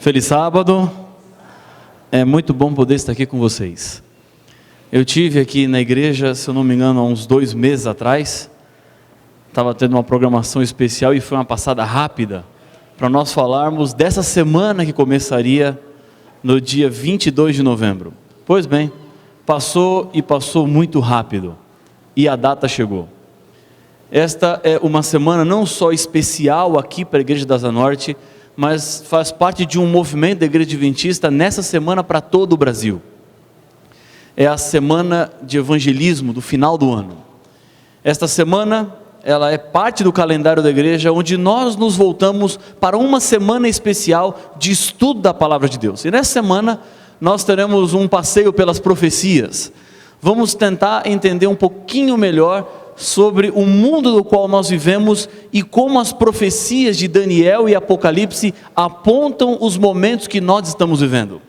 Feliz sábado, é muito bom poder estar aqui com vocês. Eu tive aqui na igreja, se eu não me engano, há uns 2 meses atrás, estava tendo uma programação especial e foi uma passada rápida, para nós falarmos dessa semana que começaria no dia 22 de novembro. Pois bem, passou e passou muito rápido, e a data chegou. Esta é uma semana não só especial aqui para a Igreja da Asa Norte, mas faz parte de um movimento da Igreja Adventista nessa semana para todo o Brasil. É a semana de evangelismo do final do ano. Esta semana, ela é parte do calendário da igreja, onde nós nos voltamos para uma semana especial de estudo da palavra de Deus. E nessa semana, nós teremos um passeio pelas profecias. Vamos tentar entender um pouquinho melhor sobre o mundo no qual nós vivemos e como as profecias de Daniel e Apocalipse apontam os momentos que nós estamos vivendo.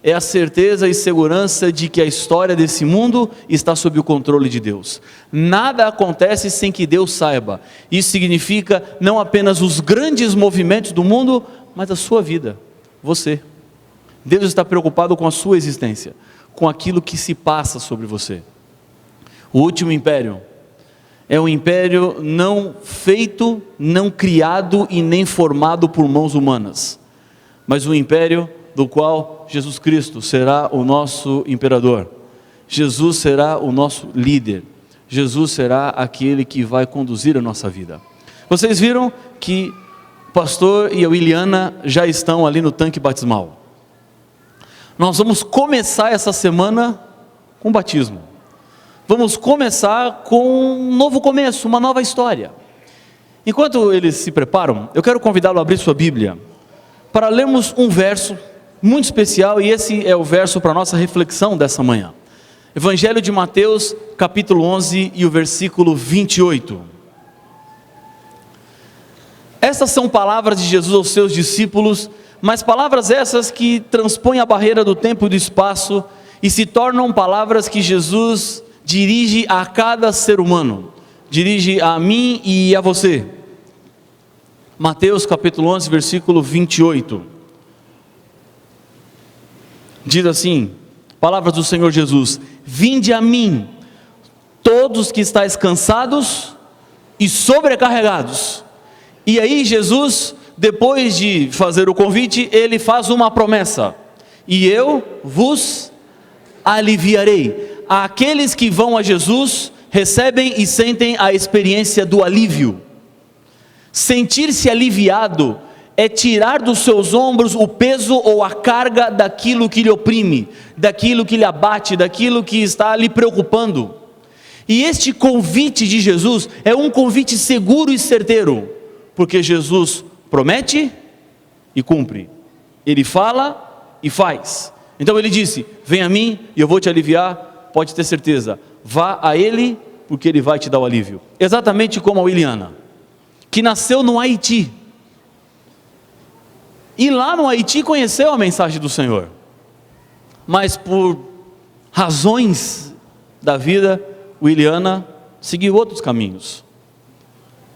É a certeza e segurança de que a história desse mundo está sob o controle de Deus. Nada acontece sem que Deus saiba. Isso significa não apenas os grandes movimentos do mundo, mas a sua vida, você. Deus está preocupado com a sua existência, com aquilo que se passa sobre você. O último império é um império não feito, não criado e nem formado por mãos humanas, mas um império do qual Jesus Cristo será o nosso imperador. Jesus será o nosso líder. Jesus será aquele que vai conduzir a nossa vida. Vocês viram que o pastor e a Williana já estão ali no tanque batismal. Nós vamos começar essa semana com batismo. Vamos começar com um novo começo, uma nova história. Enquanto eles se preparam, eu quero convidá-lo a abrir sua Bíblia para lermos um verso muito especial, e esse é o verso para a nossa reflexão dessa manhã. Evangelho de Mateus, capítulo 11 e o versículo 28. Essas são palavras de Jesus aos seus discípulos, mas palavras essas que transpõem a barreira do tempo e do espaço e se tornam palavras que Jesus dirige a cada ser humano, dirige a mim e a você. Mateus capítulo 11, versículo 28. Diz assim, palavras do Senhor Jesus: vinde a mim, todos que estáis cansados e sobrecarregados. E aí Jesus, depois de fazer o convite, ele faz uma promessa: e eu vos aliviarei. Aqueles que vão a Jesus recebem e sentem a experiência do alívio. Sentir-se aliviado é tirar dos seus ombros o peso ou a carga daquilo que lhe oprime, daquilo que lhe abate, daquilo que está lhe preocupando. E este convite de Jesus é um convite seguro e certeiro, porque Jesus promete e cumpre. Ele fala e faz. Então ele disse: vem a mim e eu vou te aliviar. Pode ter certeza, vá a Ele, porque Ele vai te dar o alívio. Exatamente como a Williana, que nasceu no Haiti, e lá no Haiti conheceu a mensagem do Senhor, mas por razões da vida, Williana seguiu outros caminhos,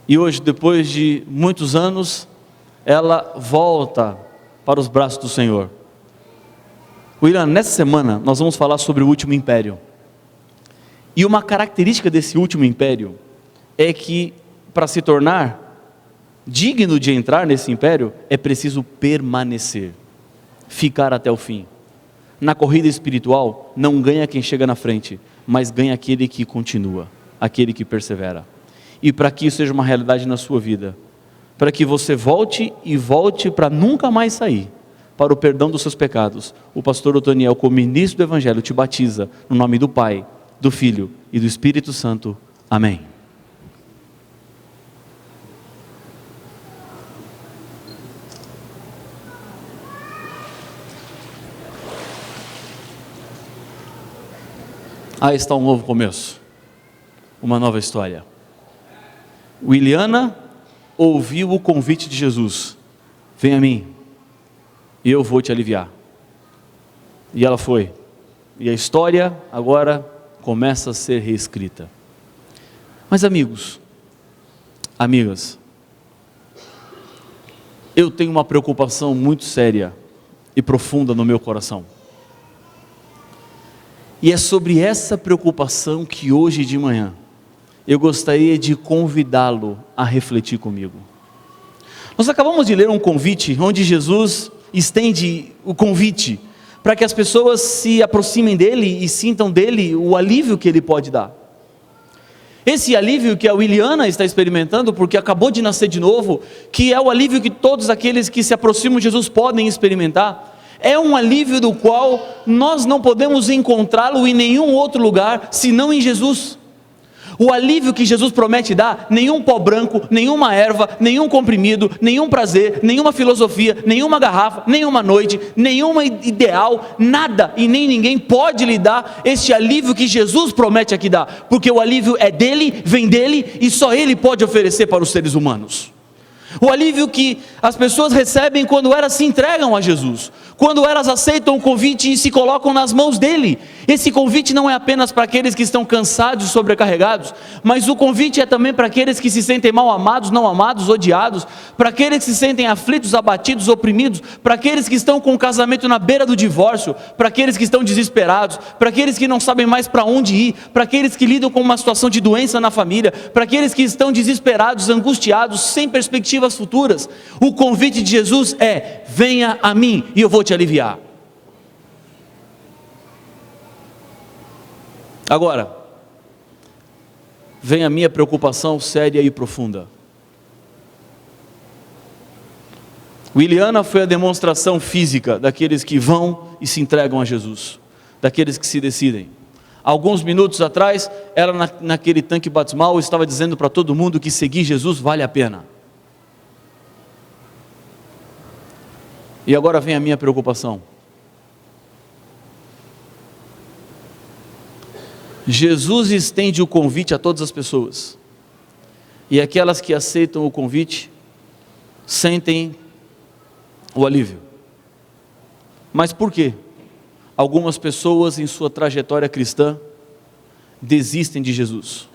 e hoje, depois de muitos anos, ela volta para os braços do Senhor. Williana, nessa semana nós vamos falar sobre o último império. E uma característica desse último império é que, para se tornar digno de entrar nesse império, é preciso permanecer, ficar até o fim. Na corrida espiritual, não ganha quem chega na frente, mas ganha aquele que continua, aquele que persevera. E para que isso seja uma realidade na sua vida, para que você volte e volte para nunca mais sair, para o perdão dos seus pecados, o pastor Otoniel, como ministro do Evangelho, te batiza no nome do Pai, do Filho e do Espírito Santo. Amém. Aí está um novo começo, uma nova história. Williana ouviu o convite de Jesus: vem a mim e eu vou te aliviar. E ela foi. E a história agora começa a ser reescrita. Mas amigos, amigas, eu tenho uma preocupação muito séria e profunda no meu coração. E é sobre essa preocupação que hoje de manhã eu gostaria de convidá-lo a refletir comigo. Nós acabamos de ler um convite, onde Jesus estende o convite para que as pessoas se aproximem dele e sintam dele o alívio que ele pode dar. Esse alívio que a Williana está experimentando, porque acabou de nascer de novo, que é o alívio que todos aqueles que se aproximam de Jesus podem experimentar, é um alívio do qual nós não podemos encontrá-lo em nenhum outro lugar, senão em Jesus. O alívio que Jesus promete dar, nenhum pó branco, nenhuma erva, nenhum comprimido, nenhum prazer, nenhuma filosofia, nenhuma garrafa, nenhuma noite, nenhuma ideal, nada e nem ninguém pode lhe dar este alívio que Jesus promete aqui dar, porque o alívio é dele, vem dele e só ele pode oferecer para os seres humanos. O alívio que as pessoas recebem quando elas se entregam a Jesus, quando elas aceitam o convite e se colocam nas mãos dele. Esse convite não é apenas para aqueles que estão cansados e sobrecarregados, mas o convite é também para aqueles que se sentem mal amados, não amados, odiados, para aqueles que se sentem aflitos, abatidos, oprimidos, para aqueles que estão com o casamento na beira do divórcio, para aqueles que estão desesperados, para aqueles que não sabem mais para onde ir, para aqueles que lidam com uma situação de doença na família, para aqueles que estão desesperados, angustiados, sem perspectivas futuras. O convite de Jesus é: venha a mim e eu vou te aliviar. Agora, vem a minha preocupação séria e profunda. Williana foi a demonstração física daqueles que vão e se entregam a Jesus, daqueles que se decidem. Alguns minutos atrás, ela naquele tanque batismal estava dizendo para todo mundo que seguir Jesus vale a pena. E agora vem a minha preocupação. Jesus estende o convite a todas as pessoas, e aquelas que aceitam o convite sentem o alívio. Mas por quê? Algumas pessoas em sua trajetória cristã desistem de Jesus.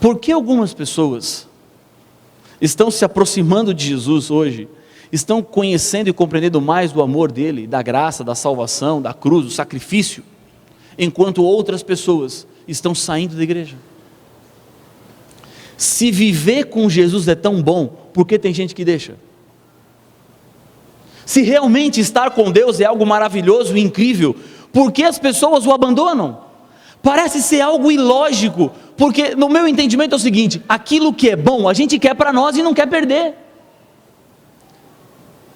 Por que algumas pessoas estão se aproximando de Jesus hoje, estão conhecendo e compreendendo mais do amor dele, da graça, da salvação, da cruz, do sacrifício, enquanto outras pessoas estão saindo da igreja? Se viver com Jesus é tão bom, por que tem gente que deixa? Se realmente estar com Deus é algo maravilhoso e incrível, por que as pessoas o abandonam? Parece ser algo ilógico, porque no meu entendimento é o seguinte: aquilo que é bom a gente quer para nós e não quer perder.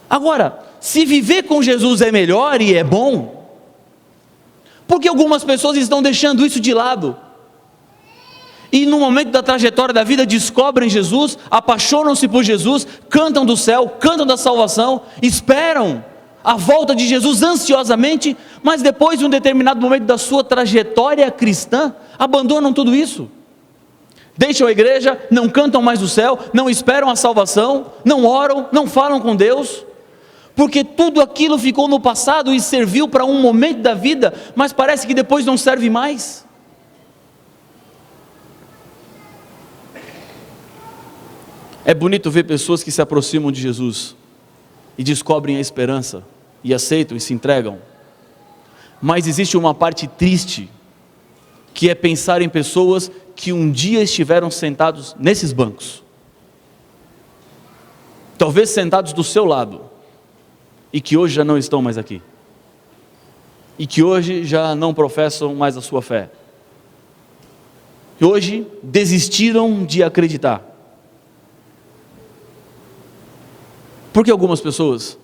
Agora, se viver com Jesus é melhor e é bom, por que algumas pessoas estão deixando isso de lado? E no momento da trajetória da vida descobrem Jesus, apaixonam-se por Jesus, cantam do céu, cantam da salvação, esperam a volta de Jesus ansiosamente, mas depois de um determinado momento da sua trajetória cristã, abandonam tudo isso. Deixam a igreja, não cantam mais do céu, não esperam a salvação, não oram, não falam com Deus, porque tudo aquilo ficou no passado e serviu para um momento da vida, mas parece que depois não serve mais. É bonito ver pessoas que se aproximam de Jesus e descobrem a esperança, e aceitam e se entregam, mas existe uma parte triste, que é pensar em pessoas que um dia estiveram sentados nesses bancos, talvez sentados do seu lado, e que hoje já não estão mais aqui, e que hoje já não professam mais a sua fé, e hoje desistiram de acreditar. Por que algumas pessoas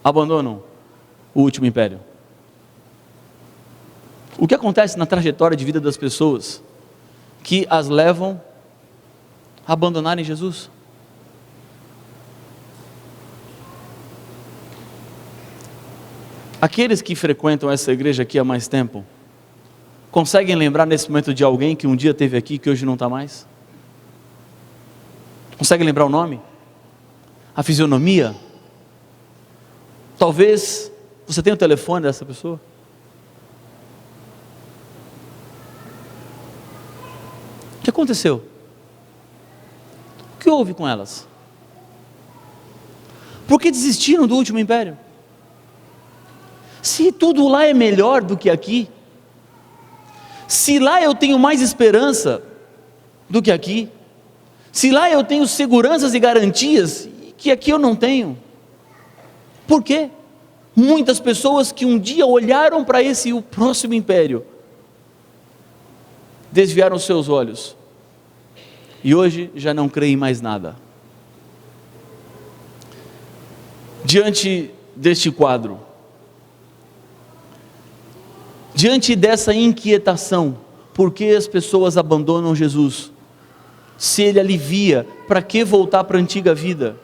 abandonam o último império? O que acontece na trajetória de vida das pessoas que as levam a abandonarem Jesus? Aqueles que frequentam essa igreja aqui há mais tempo, conseguem lembrar nesse momento de alguém que um dia esteve aqui e que hoje não está mais? Conseguem lembrar o nome? A fisionomia? Talvez você tenha o telefone dessa pessoa. O que aconteceu? O que houve com elas? Por que desistiram do último império? Se tudo lá é melhor do que aqui, se lá eu tenho mais esperança do que aqui, se lá eu tenho seguranças e garantias que aqui eu não tenho, por quê? Muitas pessoas que um dia olharam para o próximo império, desviaram seus olhos, e hoje já não creem em mais nada. Diante deste quadro, diante dessa inquietação, por que as pessoas abandonam Jesus? Se Ele alivia, para que voltar para a antiga vida?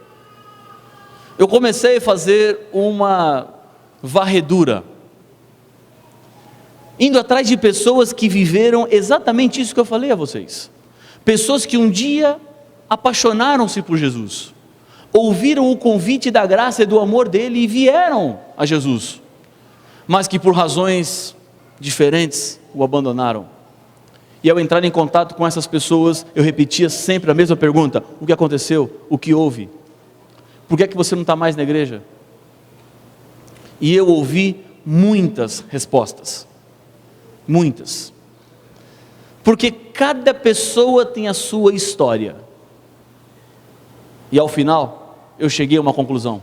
Eu comecei a fazer uma varredura, indo atrás de pessoas que viveram exatamente isso que eu falei a vocês. Pessoas que um dia apaixonaram-se por Jesus, ouviram o convite da graça e do amor dele e vieram a Jesus, mas que por razões diferentes o abandonaram. E ao entrar em contato com essas pessoas, eu repetia sempre a mesma pergunta: o que aconteceu? O que houve? Por que é que você não está mais na igreja? E eu ouvi muitas respostas, muitas, porque cada pessoa tem a sua história, e ao final, eu cheguei a uma conclusão: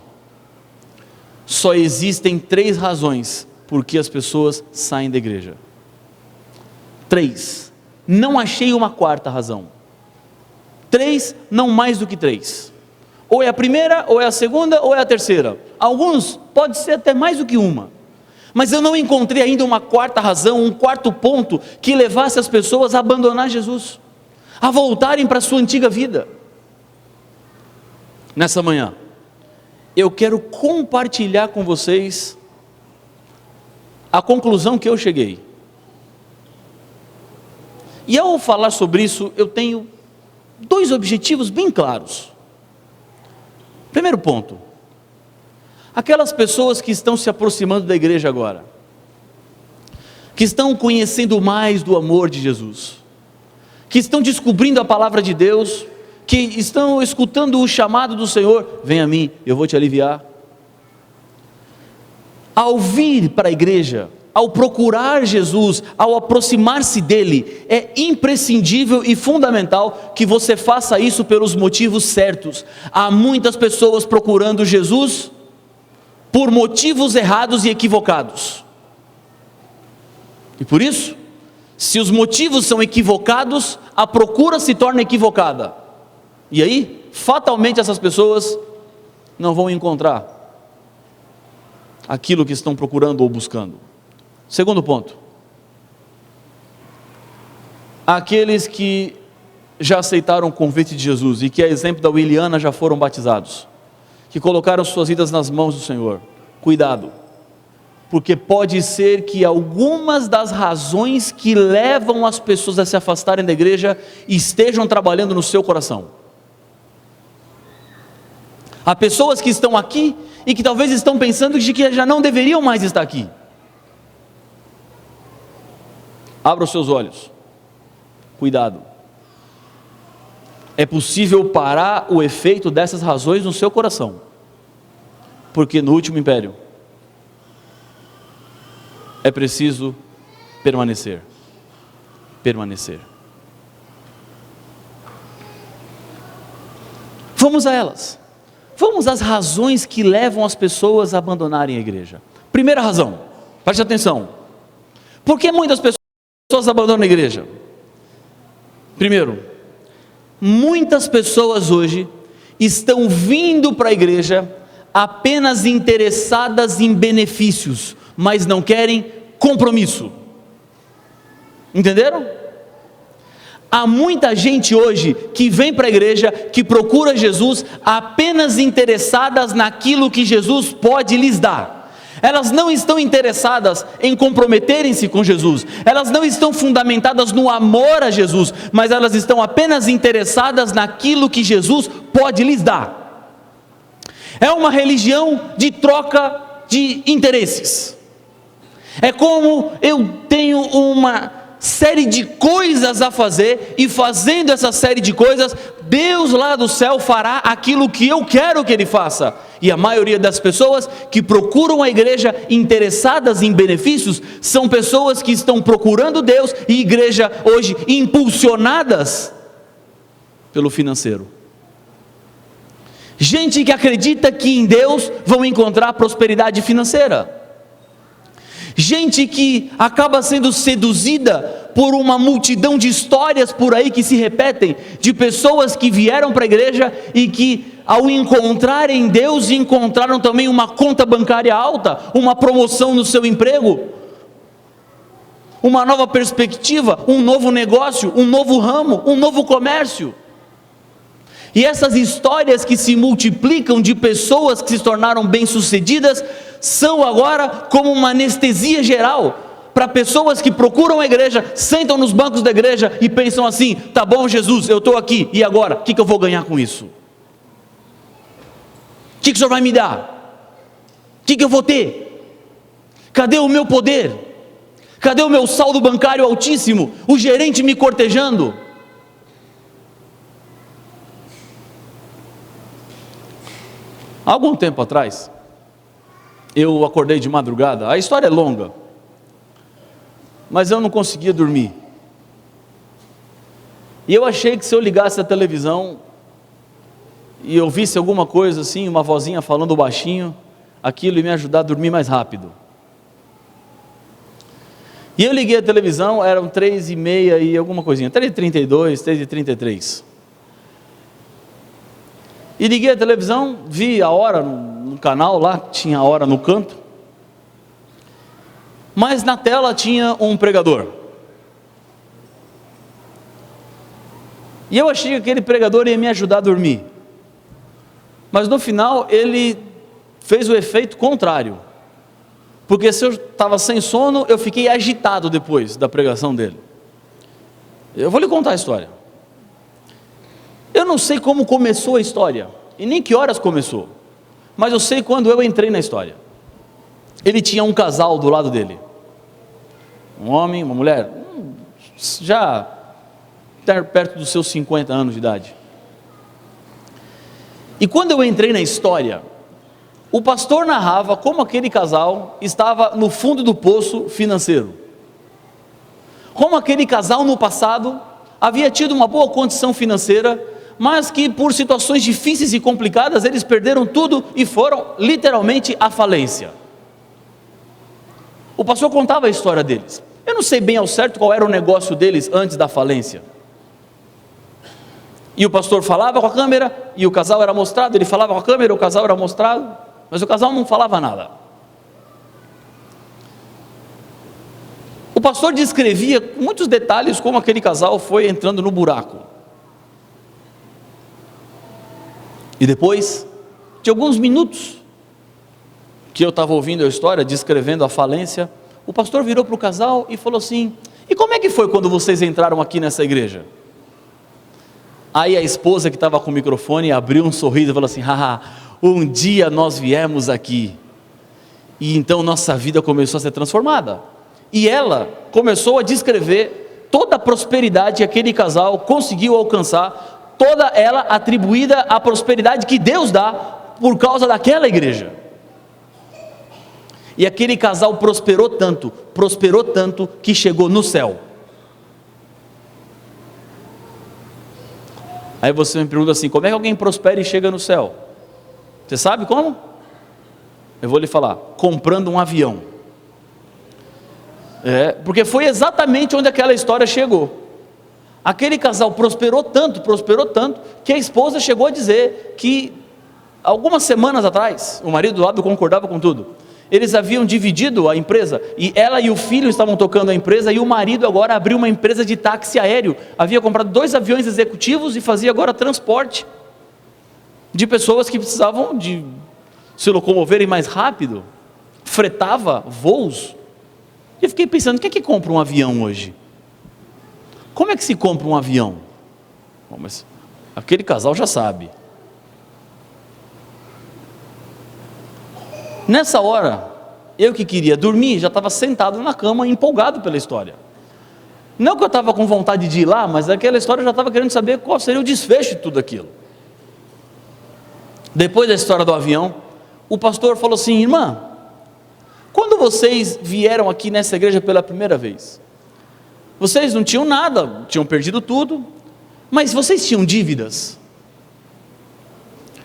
só existem 3 razões por que as pessoas saem da igreja. 3, não achei uma 4ª razão. 3, não mais do que 3. Ou é a primeira, ou é a segunda, ou é a terceira. Alguns, pode ser até mais do que uma. Mas eu não encontrei ainda uma 4ª razão, um 4º ponto, que levasse as pessoas a abandonar Jesus, a voltarem para a sua antiga vida. Nessa manhã, eu quero compartilhar com vocês a conclusão que eu cheguei. E ao falar sobre isso, eu tenho 2 objetivos bem claros. Primeiro ponto: aquelas pessoas que estão se aproximando da igreja agora, que estão conhecendo mais do amor de Jesus, que estão descobrindo a palavra de Deus, que estão escutando o chamado do Senhor: vem a mim, eu vou te aliviar. Ao vir para a igreja, ao procurar Jesus, ao aproximar-se dele, é imprescindível e fundamental que você faça isso pelos motivos certos. Há muitas pessoas procurando Jesus por motivos errados e equivocados, e por isso, se os motivos são equivocados, a procura se torna equivocada, e aí, fatalmente essas pessoas não vão encontrar aquilo que estão procurando ou buscando. Segundo ponto: aqueles que já aceitaram o convite de Jesus e que, a exemplo da Williana, já foram batizados, que colocaram suas vidas nas mãos do Senhor, cuidado, porque pode ser que algumas das razões que levam as pessoas a se afastarem da igreja estejam trabalhando no seu coração. Há pessoas que estão aqui e que talvez estão pensando que já não deveriam mais estar aqui. Abra os seus olhos, cuidado. É possível parar o efeito dessas razões no seu coração, porque no último império é preciso permanecer. Vamos a elas. Vamos às razões que levam as pessoas a abandonarem a igreja. Primeira razão, preste atenção: por que muitas pessoas abandonam a igreja? Primeiro, muitas pessoas hoje estão vindo para a igreja apenas interessadas em benefícios, mas não querem compromisso. Entenderam? Há muita gente hoje que vem para a igreja, que procura Jesus apenas interessadas naquilo que Jesus pode lhes dar. Elas não estão interessadas em comprometerem-se com Jesus, elas não estão fundamentadas no amor a Jesus, mas elas estão apenas interessadas naquilo que Jesus pode lhes dar. É uma religião de troca de interesses. É como eu tenho uma série de coisas a fazer, e fazendo essa série de coisas, Deus lá do céu fará aquilo que eu quero que Ele faça. E a maioria das pessoas que procuram a igreja interessadas em benefícios, são pessoas que estão procurando Deus e igreja hoje impulsionadas pelo financeiro. Gente que acredita que em Deus vão encontrar prosperidade financeira. Gente que acaba sendo seduzida por uma multidão de histórias por aí que se repetem, de pessoas que vieram para a igreja e que, ao encontrarem Deus, encontraram também uma conta bancária alta, uma promoção no seu emprego, uma nova perspectiva, um novo negócio, um novo ramo, um novo comércio. E essas histórias que se multiplicam de pessoas que se tornaram bem-sucedidas, são agora como uma anestesia geral para pessoas que procuram a igreja, sentam nos bancos da igreja e pensam assim: tá bom, Jesus, eu estou aqui, e agora? O que eu vou ganhar com isso? O que o Senhor vai me dar? O que eu vou ter? Cadê o meu poder? Cadê o meu saldo bancário altíssimo? O gerente me cortejando? Há algum tempo atrás, eu acordei de madrugada. A história é longa, mas eu não conseguia dormir. E eu achei que se eu ligasse a televisão e eu visse alguma coisa assim, uma vozinha falando baixinho, aquilo ia me ajudar a dormir mais rápido. E eu liguei a televisão, eram 3h30 e alguma coisinha, 3h32, 3h33. E liguei a televisão, vi a hora no canal lá, tinha a hora no canto, mas na tela tinha um pregador. E eu achei que aquele pregador ia me ajudar a dormir, mas no final ele fez o efeito contrário, porque se eu estava sem sono, eu fiquei agitado depois da pregação dele. Eu vou lhe contar a história. Eu não sei como começou a história, e nem que horas começou, mas eu sei quando eu entrei na história. Ele tinha um casal do lado dele, um homem, uma mulher, já perto dos seus 50 anos de idade. E quando eu entrei na história, o pastor narrava como aquele casal estava no fundo do poço financeiro, como aquele casal no passado havia tido uma boa condição financeira, mas que por situações difíceis e complicadas, eles perderam tudo e foram literalmente à falência. O pastor contava a história deles. Eu não sei bem ao certo qual era o negócio deles antes da falência. E o pastor falava com a câmera, e o casal era mostrado, ele falava com a câmera, o casal era mostrado, mas o casal não falava nada. O pastor descrevia com muitos detalhes como aquele casal foi entrando no buraco. E depois de alguns minutos que eu estava ouvindo a história, descrevendo a falência, o pastor virou para o casal e falou assim: e como é que foi quando vocês entraram aqui nessa igreja? Aí a esposa que estava com o microfone abriu um sorriso e falou assim: haha, um dia nós viemos aqui, e então nossa vida começou a ser transformada. E ela começou a descrever toda a prosperidade que aquele casal conseguiu alcançar, toda ela atribuída à prosperidade que Deus dá por causa daquela igreja. E aquele casal prosperou tanto que chegou no céu. Aí você me pergunta assim: como é que alguém prospera e chega no céu? Você sabe como? Eu vou lhe falar: comprando um avião. Porque foi exatamente onde aquela história chegou. Aquele casal prosperou tanto, que a esposa chegou a dizer que algumas semanas atrás, o marido do lado concordava com tudo, eles haviam dividido a empresa, e ela e o filho estavam tocando a empresa, e o marido agora abriu uma empresa de táxi aéreo, havia comprado 2 aviões executivos e fazia agora transporte de pessoas que precisavam de se locomoverem mais rápido, fretava voos. E eu fiquei pensando: quem é que compra um avião hoje? Como é que se compra um avião? Bom, mas aquele casal já sabe. Nessa hora, eu que queria dormir, já estava sentado na cama, empolgado pela história. Não que eu estava com vontade de ir lá, mas aquela história eu já estava querendo saber qual seria o desfecho de tudo aquilo. Depois da história do avião, o pastor falou assim: irmã, quando vocês vieram aqui nessa igreja pela primeira vez, vocês não tinham nada, tinham perdido tudo, mas vocês tinham dívidas?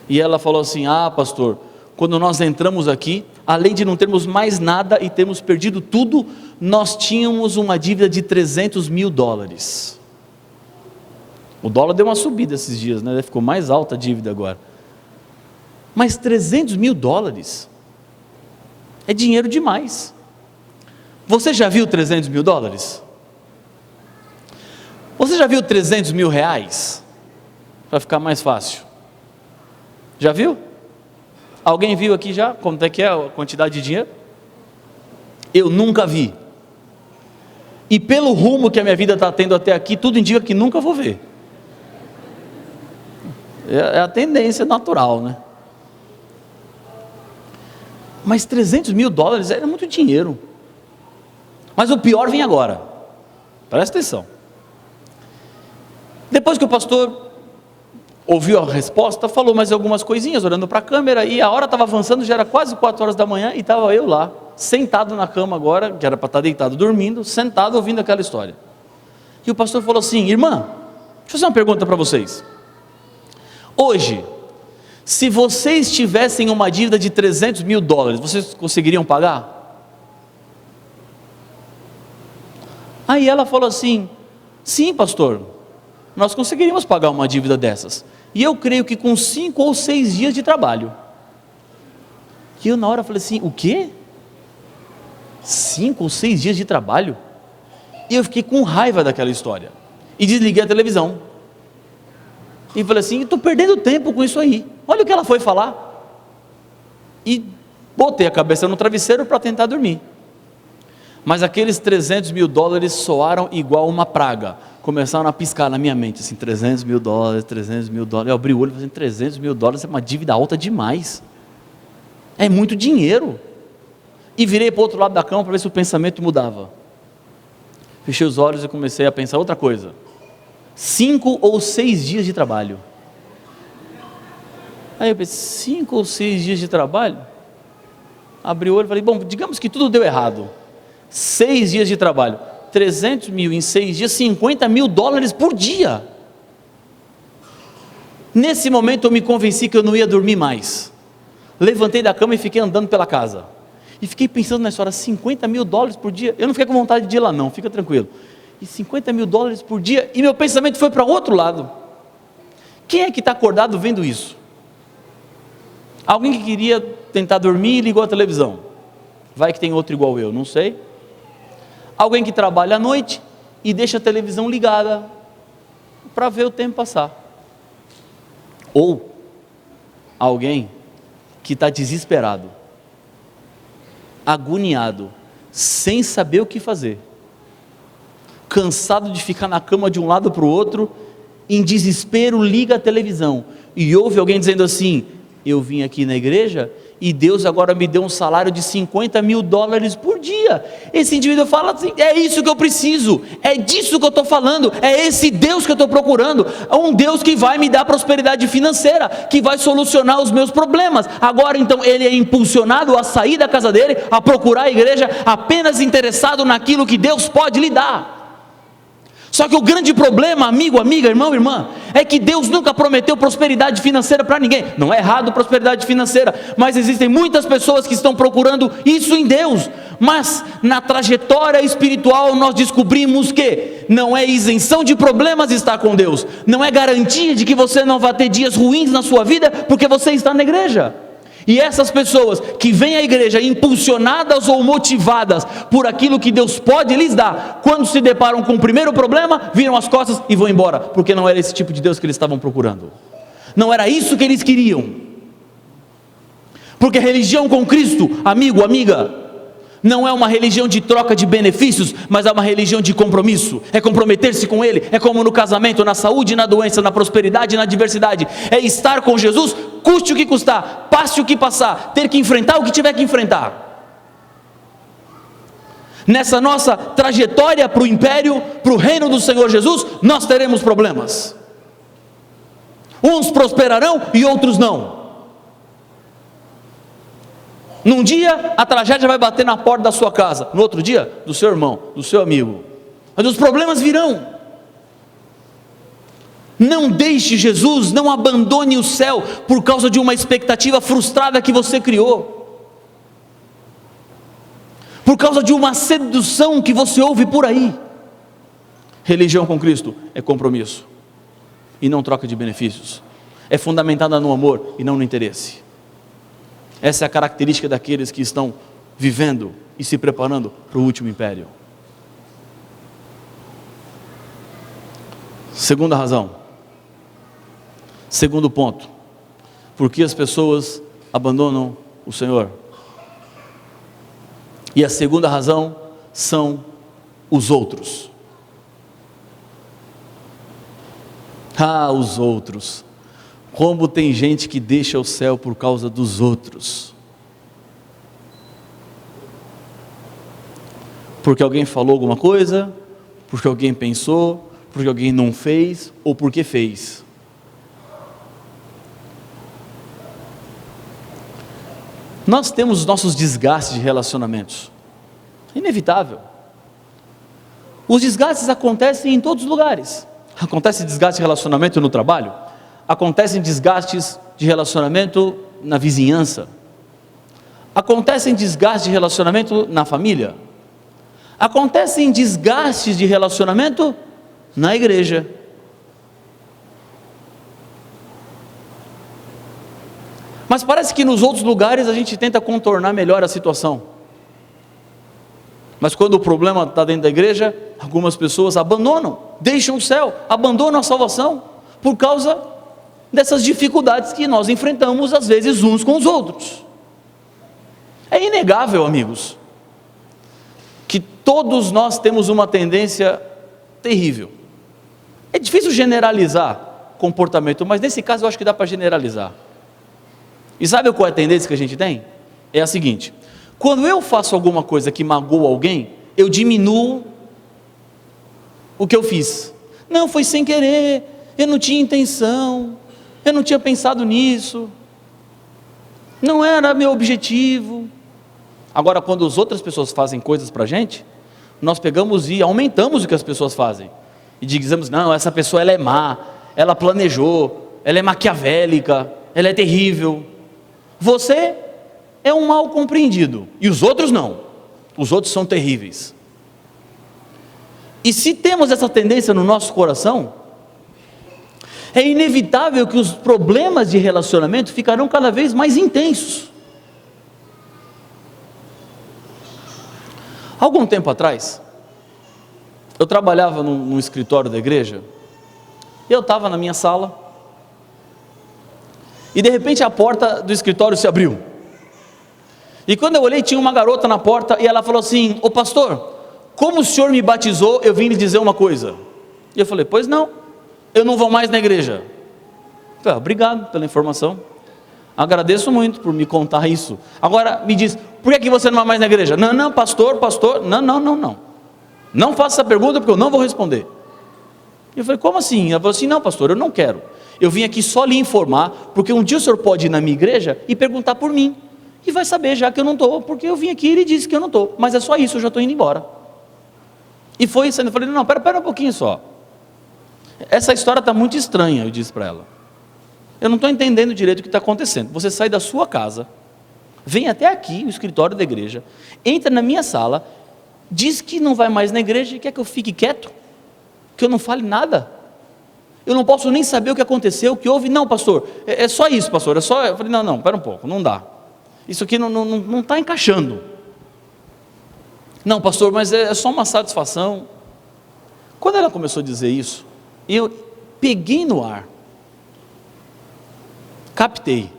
E ela falou assim: ah, pastor, quando nós entramos aqui, além de não termos mais nada e termos perdido tudo, nós tínhamos uma dívida de $300 mil. O dólar deu uma subida esses dias, né? Ficou mais alta a dívida agora. Mas $300 mil é dinheiro demais. Você já viu $300 mil? Você já viu $300 mil? Para ficar mais fácil. Já viu? Alguém viu aqui já? Quanto é que é a quantidade de dinheiro? Eu nunca vi. E pelo rumo que a minha vida está tendo até aqui, tudo indica que nunca vou ver. É a tendência natural, né? Mas $300 mil era muito dinheiro. Mas o pior vem agora. Presta atenção. Depois que o pastor ouviu a resposta, falou mais algumas coisinhas, olhando para a câmera, e a hora estava avançando, já era quase 4 horas da manhã, e estava eu lá, sentado na cama agora, que era para estar deitado dormindo, sentado ouvindo aquela história. E o pastor falou assim: irmã, deixa eu fazer uma pergunta para vocês. Hoje, se vocês tivessem uma dívida de $300 mil, vocês conseguiriam pagar? Aí ela falou assim: sim, pastor, nós conseguiríamos pagar uma dívida dessas, e eu creio que com 5 ou 6 dias de trabalho. E eu na hora falei assim: o quê? 5 ou 6 dias de trabalho? E eu fiquei com raiva daquela história, e desliguei a televisão, e falei assim: estou perdendo tempo com isso aí, olha o que ela foi falar, e botei a cabeça no travesseiro para tentar dormir. Mas aqueles $300 mil soaram igual uma praga, começaram a piscar na minha mente, assim: $300 mil, $300 mil. Eu abri o olho e falei: $300 mil é uma dívida alta demais, é muito dinheiro. E virei para o outro lado da cama para ver se o pensamento mudava. Fechei os olhos e comecei a pensar outra coisa: 5 ou 6 dias de trabalho. Aí eu pensei: 5 ou 6 dias de trabalho? Abri o olho e falei: bom, digamos que tudo deu errado, 6 dias de trabalho, $300 mil em 6 dias, $50 mil por dia. Nesse momento eu me convenci que eu não ia dormir mais. Levantei da cama e fiquei andando pela casa, e fiquei pensando na história: $50 mil por dia. Eu não fiquei com vontade de ir lá não, fica tranquilo. E $50 mil por dia, e meu pensamento foi para outro lado. Quem é que está acordado vendo isso? Alguém que queria tentar dormir e ligou a televisão. Vai que tem outro igual eu, não sei. Alguém que trabalha à noite e deixa a televisão ligada para ver o tempo passar. Ou alguém que está desesperado, agoniado, sem saber o que fazer, cansado de ficar na cama de um lado para o outro, em desespero, liga a televisão e ouve alguém dizendo assim: eu vim aqui na igreja e Deus agora me deu um salário de $50 mil por dia. Esse indivíduo fala assim: é isso que eu preciso, é disso que eu estou falando, é esse Deus que eu estou procurando, é um Deus que vai me dar prosperidade financeira, que vai solucionar os meus problemas. Agora então ele é impulsionado a sair da casa dele, a procurar a igreja, apenas interessado naquilo que Deus pode lhe dar. Só que o grande problema, amigo, amiga, irmão, irmã, é que Deus nunca prometeu prosperidade financeira para ninguém. Não é errado prosperidade financeira, mas existem muitas pessoas que estão procurando isso em Deus. Mas na trajetória espiritual nós descobrimos que não é isenção de problemas estar com Deus, não é garantia de que você não vai ter dias ruins na sua vida porque você está na igreja. E essas pessoas que vêm à igreja impulsionadas ou motivadas por aquilo que Deus pode lhes dar, quando se deparam com o primeiro problema, viram as costas e vão embora, porque não era esse tipo de Deus que eles estavam procurando, não era isso que eles queriam. Porque religião com Cristo, amigo, amiga, não é uma religião de troca de benefícios, mas é uma religião de compromisso, é comprometer-se com Ele, é como no casamento, na saúde, na doença, na prosperidade, na adversidade, é estar com Jesus, custe o que custar, passe o que passar, ter que enfrentar o que tiver que enfrentar. Nessa nossa trajetória para o império, para o reino do Senhor Jesus, nós teremos problemas. Uns prosperarão e outros não. Num dia a tragédia vai bater na porta da sua casa, no outro dia do seu irmão, do seu amigo. Mas os problemas virão. Não deixe Jesus, não abandone o céu por causa de uma expectativa frustrada que você criou, por causa de uma sedução que você ouve por aí. Religião com Cristo é compromisso e não troca de benefícios, é fundamentada no amor e não no interesse. Essa é a característica daqueles que estão vivendo e se preparando para o último império. Segunda razão, segundo ponto, por que as pessoas abandonam o Senhor? E a segunda razão são os outros. Os outros. Como tem gente que deixa o céu por causa dos outros. Porque alguém falou alguma coisa, porque alguém pensou, porque alguém não fez, ou porque fez. Nós temos os nossos desgastes de relacionamentos. Inevitável. Os desgastes acontecem em todos os lugares. Acontece desgaste de relacionamento no trabalho. Acontecem desgastes de relacionamento na vizinhança. Acontecem desgastes de relacionamento na família. Acontecem desgastes de relacionamento na igreja. Mas parece que nos outros lugares a gente tenta contornar melhor a situação. Mas quando o problema está dentro da igreja, algumas pessoas abandonam, deixam o céu, abandonam a salvação, por causa dessas dificuldades que nós enfrentamos às vezes uns com os outros. É inegável, amigos, que todos nós temos uma tendência terrível. É difícil generalizar comportamento, mas nesse caso eu acho que dá para generalizar. E sabe qual é a tendência que a gente tem? É a seguinte: quando eu faço alguma coisa que magoa alguém, eu diminuo o que eu fiz. Não, foi sem querer, eu não tinha intenção, eu não tinha pensado nisso, não era meu objetivo. Agora, quando as outras pessoas fazem coisas para a gente, nós pegamos e aumentamos o que as pessoas fazem, e dizemos: não, essa pessoa ela é má, ela planejou, ela é maquiavélica, ela é terrível. Você é um mal compreendido, e os outros não, os outros são terríveis. E se temos essa tendência no nosso coração, é inevitável que os problemas de relacionamento ficarão cada vez mais intensos. Algum tempo atrás, eu trabalhava num escritório da igreja, e eu estava na minha sala, e de repente a porta do escritório se abriu, e quando eu olhei tinha uma garota na porta, e ela falou assim: ô pastor, como o senhor me batizou, eu vim lhe dizer uma coisa. E eu falei: pois não, eu não vou mais na igreja. Eu falei: obrigado pela informação, agradeço muito por me contar isso. Agora me diz, por que você não vai mais na igreja? Não, pastor, não faça essa pergunta porque eu não vou responder. E eu falei: como assim? Ela falou assim: não, pastor, eu não quero, eu vim aqui só lhe informar, porque um dia o senhor pode ir na minha igreja e perguntar por mim, e vai saber já que eu não estou, porque eu vim aqui e ele disse que eu não estou, mas é só isso, eu já estou indo embora. E foi isso. Eu falei: não, pera um pouquinho só, essa história está muito estranha. Eu disse para ela: eu não estou entendendo direito o que está acontecendo. Você sai da sua casa, vem até aqui, o escritório da igreja, entra na minha sala, diz que não vai mais na igreja e quer que eu fique quieto, que eu não fale nada, eu não posso nem saber o que aconteceu, o que houve. Não, pastor, é só isso, pastor, é só. Eu falei: não, pera um pouco, não dá, isso aqui não está encaixando. Não, pastor, mas é só uma satisfação. Quando ela começou a dizer isso, eu peguei no ar, captei,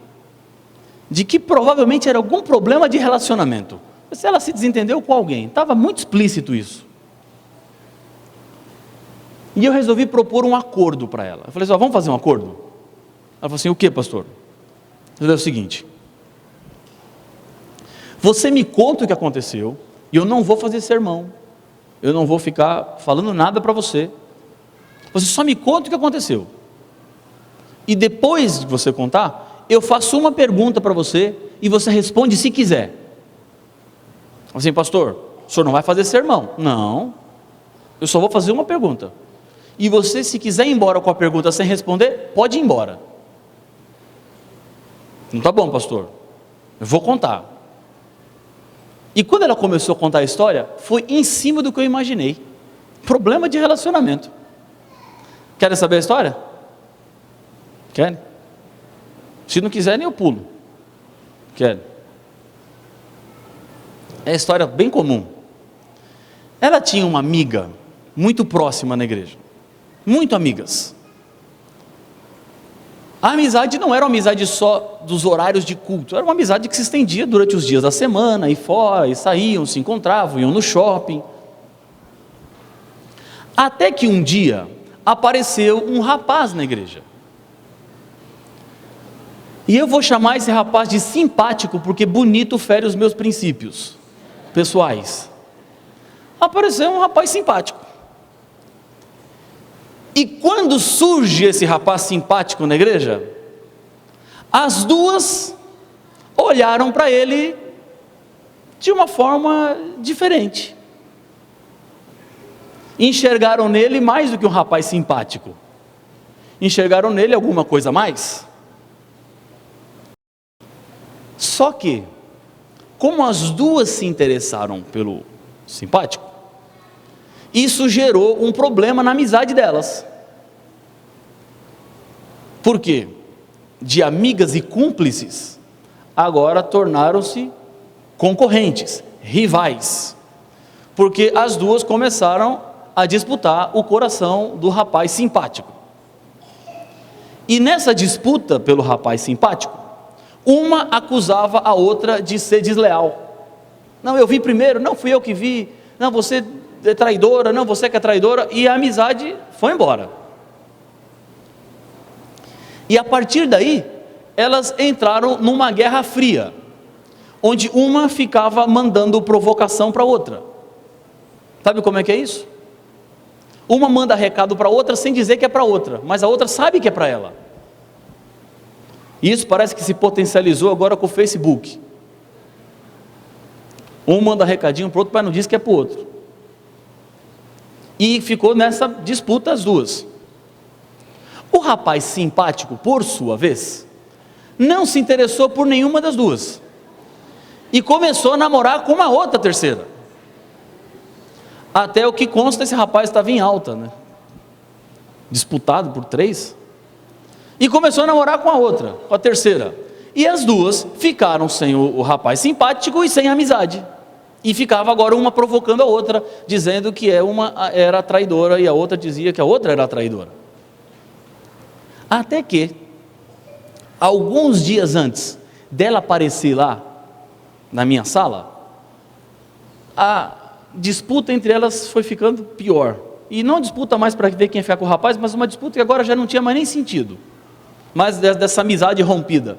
de que provavelmente era algum problema de relacionamento. Se ela se desentendeu com alguém, estava muito explícito isso. E eu resolvi propor um acordo para ela. Eu falei assim: vamos fazer um acordo? Ela falou assim: o que, pastor? Eu falei: é o seguinte, você me conta o que aconteceu, E eu não vou fazer sermão, eu não vou ficar falando nada para você. Você só me conta o que aconteceu. E depois de você contar, eu faço uma pergunta para você e você responde se quiser. Assim, pastor, o senhor não vai fazer sermão? Não, eu só vou fazer uma pergunta. E você, se quiser ir embora com a pergunta sem responder, pode ir embora. Não tá bom, pastor, eu vou contar. E quando ela começou a contar a história, foi em cima do que eu imaginei. Problema de relacionamento. Querem saber a história? Querem? Se não quiserem, eu pulo. Querem? É uma história bem comum. Ela tinha uma amiga muito próxima na igreja. Muito amigas. A amizade não era uma amizade só dos horários de culto, era uma amizade que se estendia durante os dias da semana, e fora, e saíam, se encontravam, iam no shopping. Até que um dia apareceu um rapaz na igreja. E eu vou chamar esse rapaz de simpático, porque bonito fere os meus princípios pessoais. Apareceu um rapaz simpático. E quando surge esse rapaz simpático na igreja, as duas olharam para ele de uma forma diferente. Enxergaram nele mais do que um rapaz simpático. Enxergaram nele alguma coisa a mais. Só que, como as duas se interessaram pelo simpático, isso gerou um problema na amizade delas. Por quê? De amigas e cúmplices, agora tornaram-se concorrentes, rivais, porque as duas começaram a disputar o coração do rapaz simpático. E nessa disputa pelo rapaz simpático, uma acusava a outra de ser desleal. Não, eu vi primeiro, não fui eu que vi, não, você é traidora, não, você que é traidora, e a amizade foi embora. E a partir daí, elas entraram numa guerra fria, onde uma ficava mandando provocação para a outra. Sabe como é que é isso? Uma manda recado para a outra sem dizer que é para outra, mas a outra sabe que é para ela. E isso parece que se potencializou agora com o Facebook. Um manda recadinho para o outro, mas não diz que é para o outro. E ficou nessa disputa as duas. O rapaz simpático, por sua vez, não se interessou por nenhuma das duas. E começou a namorar com uma outra terceira. Até o que consta, esse rapaz estava em alta, né? Disputado por 3. E começou a namorar com a outra, com a terceira. E as duas ficaram sem o rapaz simpático e sem amizade. E ficava agora uma provocando a outra, dizendo que uma era traidora e a outra dizia que a outra era traidora. Até que, alguns dias antes dela aparecer lá na minha sala, a disputa entre elas foi ficando pior. E não disputa mais para ver quem ia ficar com o rapaz, mas uma disputa que agora já não tinha mais nem sentido. Mas dessa amizade rompida.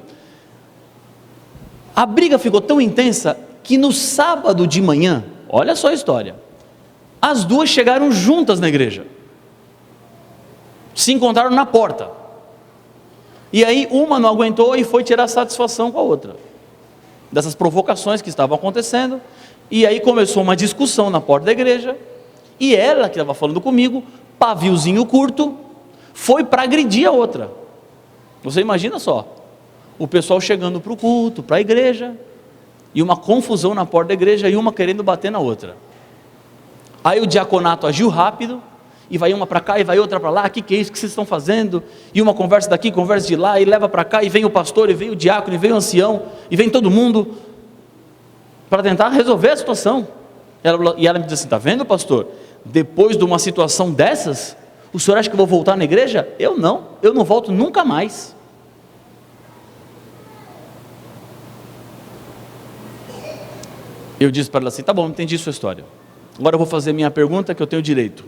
A briga ficou tão intensa que no sábado de manhã, olha só a história, as duas chegaram juntas na igreja, se encontraram na porta, e aí uma não aguentou e foi tirar satisfação com a outra, dessas provocações que estavam acontecendo, e aí começou uma discussão na porta da igreja, e ela que estava falando comigo, paviozinho curto, foi para agredir a outra. Você imagina só, o pessoal chegando para o culto, para a igreja, e uma confusão na porta da igreja, e uma querendo bater na outra. Aí o diaconato agiu rápido, e vai uma para cá, e vai outra para lá, que é isso que vocês estão fazendo? E uma conversa daqui, conversa de lá, e leva para cá, e vem o pastor, e vem o diácono, e vem o ancião, e vem todo mundo, para tentar resolver a situação. E ela me disse assim, está vendo, pastor? Depois de uma situação dessas, o senhor acha que eu vou voltar na igreja? Eu não volto nunca mais. Eu disse para ela assim, tá bom, entendi sua história, agora eu vou fazer minha pergunta que eu tenho direito.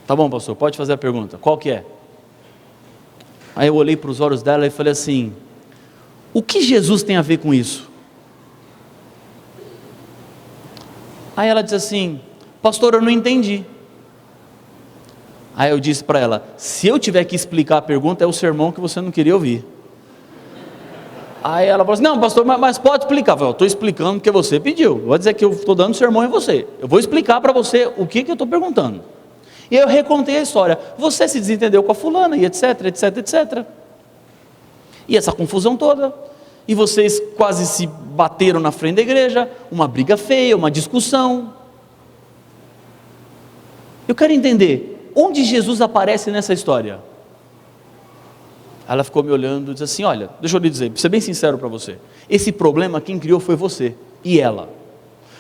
Tá bom, pastor, pode fazer a pergunta, qual que é? Aí eu olhei para os olhos dela e falei assim, o que Jesus tem a ver com isso? Aí ela disse assim: pastor, eu não entendi. Aí eu disse para ela: se eu tiver que explicar a pergunta, é o sermão que você não queria ouvir. Aí ela falou assim: não, pastor, mas pode explicar. Eu falei: estou explicando porque você pediu. Vou dizer que eu estou dando sermão em você. Eu vou explicar para você o que eu estou perguntando. E eu recontei a história. Você se desentendeu com a fulana e etc, etc, etc. E essa confusão toda. E vocês quase se bateram na frente da igreja. Uma briga feia, uma discussão. Eu quero entender, onde Jesus aparece nessa história? Ela ficou me olhando e disse assim: olha, deixa eu lhe dizer, para ser bem sincero para você, esse problema quem criou foi você e ela.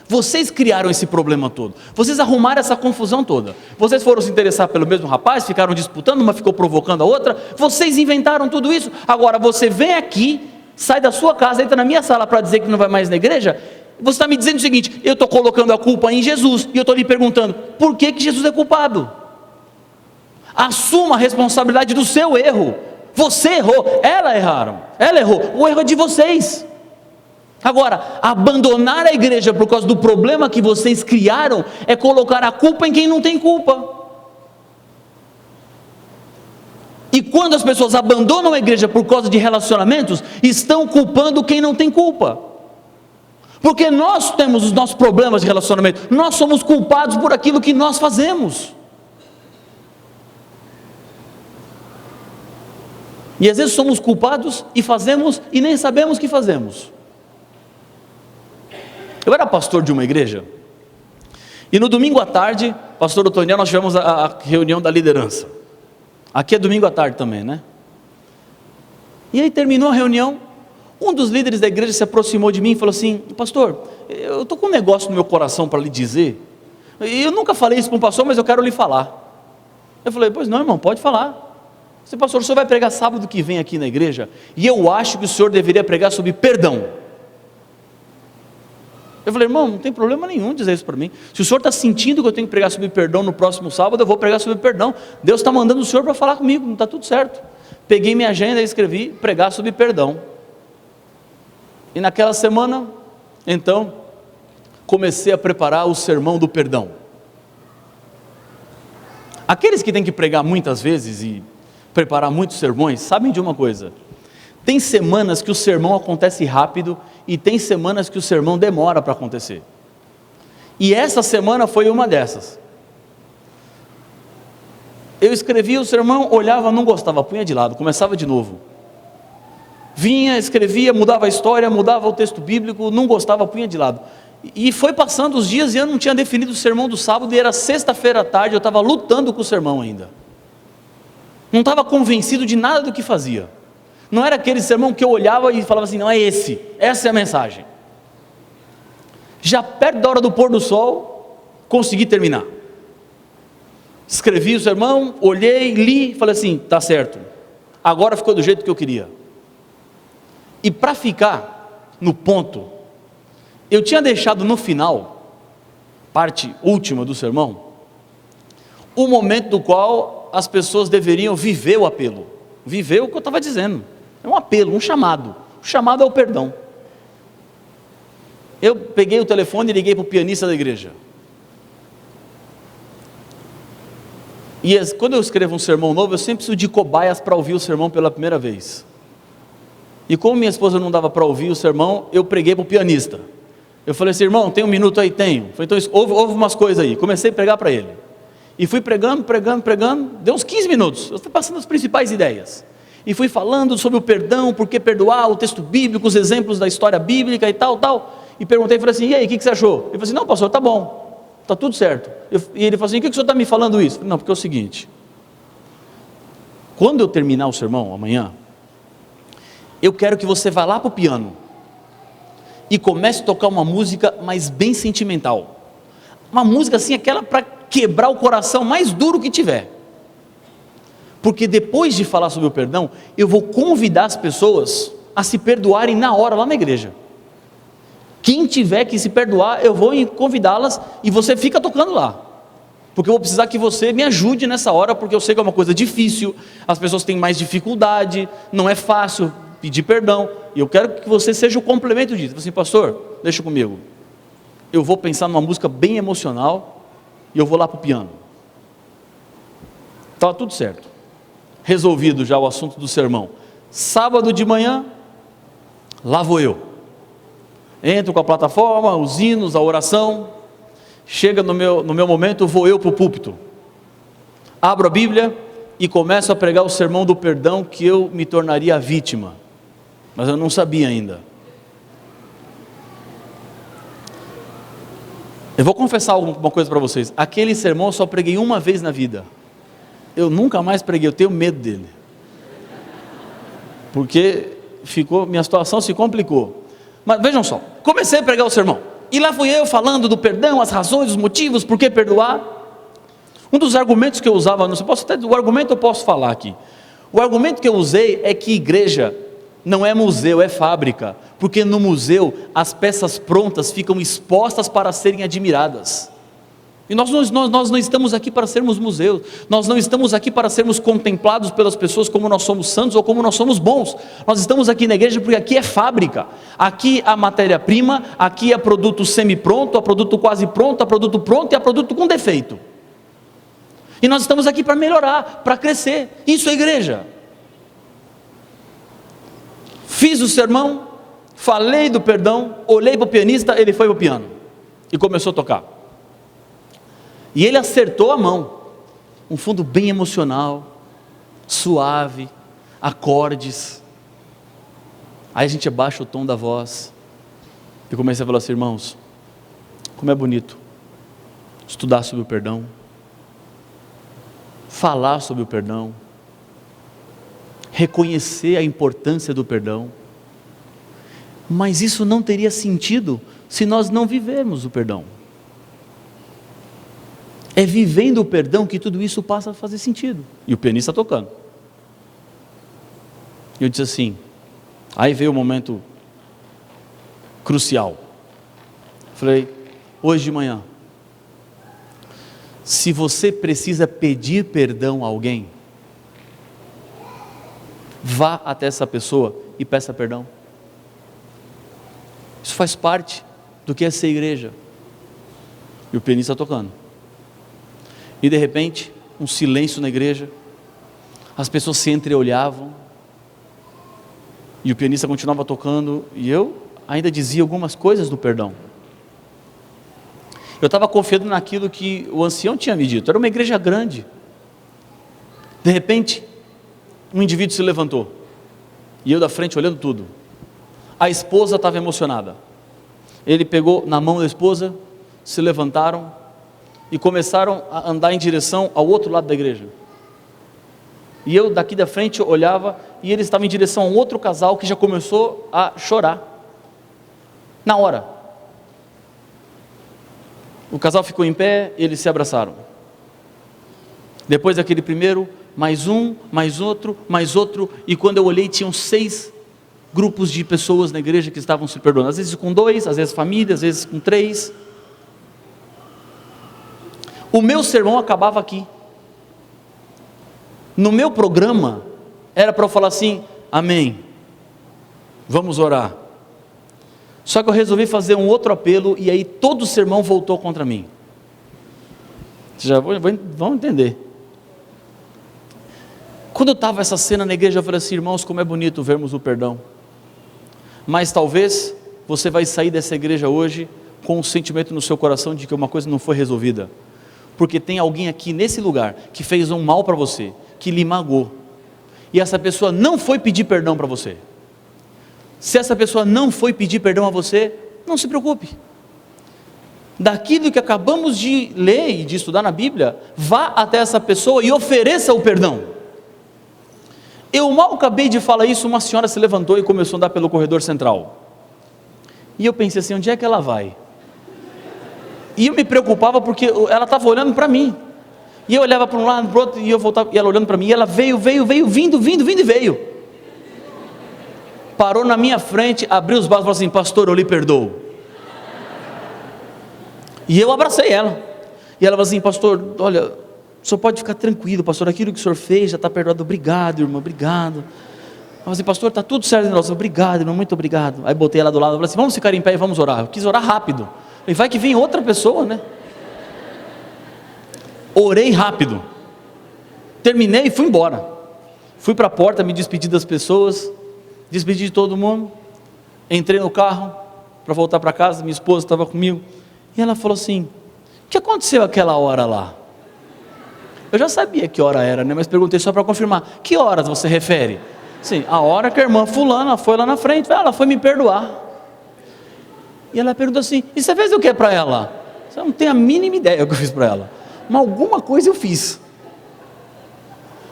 Vocês criaram esse problema todo, vocês arrumaram essa confusão toda, vocês foram se interessar pelo mesmo rapaz, ficaram disputando, uma ficou provocando a outra, vocês inventaram tudo isso. Agora você vem aqui, sai da sua casa, entra na minha sala para dizer que não vai mais na igreja. Você está me dizendo o seguinte: eu estou colocando a culpa em Jesus, e eu estou lhe perguntando, por que Jesus é culpado? Assuma a responsabilidade do seu erro. Você errou, ela errou, o erro é de vocês. Agora, abandonar a igreja por causa do problema que vocês criaram, é colocar a culpa em quem não tem culpa. E quando as pessoas abandonam a igreja por causa de relacionamentos, estão culpando quem não tem culpa. Porque nós temos os nossos problemas de relacionamento, nós somos culpados por aquilo que nós fazemos. E às vezes somos culpados e fazemos e nem sabemos que fazemos. Eu era pastor de uma igreja, e no domingo à tarde, pastor Otoniel, nós tivemos a reunião da liderança. Aqui é domingo à tarde também, né? E aí terminou a reunião, um dos líderes da igreja se aproximou de mim e falou assim: pastor, eu estou com um negócio no meu coração para lhe dizer, e eu nunca falei isso para um pastor, mas eu quero lhe falar. Eu falei: pois não, irmão, pode falar. Você, pastor, o senhor vai pregar sábado que vem aqui na igreja, e eu acho que o senhor deveria pregar sobre perdão. Eu falei: irmão, não tem problema nenhum dizer isso para mim. Se o senhor está sentindo que eu tenho que pregar sobre perdão no próximo sábado, eu vou pregar sobre perdão. Deus está mandando o senhor para falar comigo, não está tudo certo. Peguei minha agenda e escrevi: pregar sobre perdão. E naquela semana, então, comecei a preparar o sermão do perdão. Aqueles que têm que pregar muitas vezes e preparar muitos sermões, sabem de uma coisa: tem semanas que o sermão acontece rápido, e tem semanas que o sermão demora para acontecer. E essa semana foi uma dessas. Eu escrevia o sermão, olhava, não gostava, punha de lado, começava de novo. Vinha, escrevia, mudava a história, mudava o texto bíblico, não gostava, punha de lado. E foi passando os dias e eu não tinha definido o sermão do sábado, e era sexta-feira à tarde, eu estava lutando com o sermão ainda. Não estava convencido de nada do que fazia. Não era aquele sermão que eu olhava e falava assim: não, é esse, essa é a mensagem. Já perto da hora do pôr do sol, consegui terminar. Escrevi o sermão, olhei, li, falei assim: tá certo, agora ficou do jeito que eu queria. E para ficar no ponto, eu tinha deixado no final, parte última do sermão, o momento do qual as pessoas deveriam viver o apelo, viver o que eu estava dizendo. É um apelo, um chamado. O chamado é o perdão. Eu peguei o telefone e liguei para o pianista da igreja. E quando eu escrevo um sermão novo, eu sempre preciso de cobaias para ouvir o sermão pela primeira vez. E como minha esposa não dava para ouvir o sermão, eu preguei para o pianista. Eu falei assim: irmão, tem um minuto aí? Tenho. Falei: então ouve umas coisas aí. Comecei a pregar para ele. E fui pregando, deu uns 15 minutos. Eu fui passando as principais ideias. E fui falando sobre o perdão, por que perdoar, o texto bíblico, os exemplos da história bíblica e tal. E perguntei, falei assim: e aí, o que você achou? Ele falou assim: não, pastor, tá bom, tá tudo certo. E ele falou assim: o que o senhor está me falando isso? Falei: não, porque é o seguinte, quando eu terminar o sermão amanhã, eu quero que você vá lá para o piano e comece a tocar uma música mais bem sentimental. Uma música assim, aquela para quebrar o coração mais duro que tiver. Porque depois de falar sobre o perdão, eu vou convidar as pessoas a se perdoarem na hora lá na igreja. Quem tiver que se perdoar, eu vou convidá-las, e você fica tocando lá. Porque eu vou precisar que você me ajude nessa hora, porque eu sei que é uma coisa difícil, as pessoas têm mais dificuldade, não é fácil pedir perdão, e eu quero que você seja o complemento disso. Assim: pastor, deixa comigo. eu vou pensar numa música bem emocional, e eu vou lá para o piano. Estava tudo certo, resolvido já o assunto do sermão. Sábado de manhã, lá vou eu, entro com a plataforma, os hinos, a oração, chega no meu momento, vou eu para o púlpito, abro a Bíblia e começo a pregar o sermão do perdão, que eu me tornaria a vítima, mas eu não sabia ainda. Eu vou confessar uma coisa para vocês, aquele sermão eu só preguei uma vez na vida, eu nunca mais preguei, eu tenho medo dele, porque minha situação se complicou. Mas vejam só, comecei a pregar o sermão, e lá fui eu falando do perdão, as razões, os motivos, por que perdoar. Um dos argumentos que eu usava, o argumento eu posso falar aqui, o argumento que eu usei é que igreja não é museu, é fábrica, porque no museu as peças prontas ficam expostas para serem admiradas, e nós não estamos aqui para sermos museus, nós não estamos aqui para sermos contemplados pelas pessoas como nós somos santos ou como nós somos bons, nós estamos aqui na igreja porque aqui é fábrica, aqui há matéria-prima, aqui há produto semi-pronto, há produto quase pronto, há produto pronto e há produto com defeito, e nós estamos aqui para melhorar, para crescer, isso é igreja. Fiz o sermão, falei do perdão, olhei para o pianista, ele foi para o piano, e começou a tocar, e ele acertou a mão, um fundo bem emocional, suave, acordes, aí a gente abaixa o tom da voz, e comecei a falar assim: irmãos, como é bonito estudar sobre o perdão, falar sobre o perdão, reconhecer a importância do perdão, mas isso não teria sentido se nós não vivermos o perdão. É vivendo o perdão que tudo isso passa a fazer sentido. E o pianista tocando, eu disse assim, aí veio o momento crucial, falei: hoje de manhã, se você precisa pedir perdão a alguém, vá até essa pessoa e peça perdão. Isso faz parte do que é ser igreja. E o pianista tocando, e de repente um silêncio na igreja, as pessoas se entreolhavam, e o pianista continuava tocando, e eu ainda dizia algumas coisas do perdão. Eu estava confiando naquilo que o ancião tinha me dito, era uma igreja grande. De repente um indivíduo se levantou, e eu da frente olhando tudo, a esposa estava emocionada, ele pegou na mão da esposa, se levantaram, e começaram a andar em direção ao outro lado da igreja, e eu daqui da frente olhava, e eles estavam em direção a um outro casal, que já começou a chorar, na hora, o casal ficou em pé, eles se abraçaram, depois daquele primeiro, mais um, mais outro, e quando eu olhei tinham 6 grupos de pessoas na igreja que estavam se perdoando, às vezes com 2, às vezes família, às vezes com 3, o meu sermão acabava aqui, no meu programa, era para eu falar assim: amém, vamos orar, só que eu resolvi fazer um outro apelo, e aí todo o sermão voltou contra mim, vão entender. Quando eu estava essa cena na igreja, eu falei assim: irmãos, como é bonito vermos o perdão, mas talvez você vai sair dessa igreja hoje com um sentimento no seu coração de que uma coisa não foi resolvida, porque tem alguém aqui nesse lugar que fez um mal para você, que lhe magoou, e essa pessoa não foi pedir perdão para você. Se essa pessoa não foi pedir perdão a você, não se preocupe, daquilo que acabamos de ler e de estudar na Bíblia, vá até essa pessoa e ofereça o perdão. Eu mal acabei de falar isso, uma senhora se levantou e começou a andar pelo corredor central, e eu pensei assim: onde é que ela vai? E eu me preocupava porque ela estava olhando para mim, e eu olhava para um lado, para o outro, e eu voltava, e ela olhando para mim, e ela veio, vindo e veio, parou na minha frente, abriu os braços e falou assim: pastor, eu lhe perdoo. E eu abracei ela, e ela falou assim: pastor, olha, o senhor pode ficar tranquilo, pastor, aquilo que o senhor fez já está perdoado. Obrigado, irmã, obrigado. Eu falei assim: pastor, está tudo certo em nós. Obrigado, irmão, muito obrigado. Aí botei ela do lado, falei assim: vamos ficar em pé e vamos orar. Eu quis orar rápido, E vai que vem outra pessoa, né? Orei rápido, terminei e fui embora. Fui para a porta, me despedi das pessoas, despedi de todo mundo, entrei no carro para voltar para casa. Minha esposa estava comigo e ela falou assim: o que aconteceu aquela hora lá? Eu já sabia que hora era, né? Mas perguntei só para confirmar. Que horas você refere? Sim, a hora que a irmã fulana foi lá na frente, ela foi me perdoar. E ela perguntou assim: e você fez o que para ela? Você não tem a mínima ideia do que eu fiz para ela, mas alguma coisa eu fiz.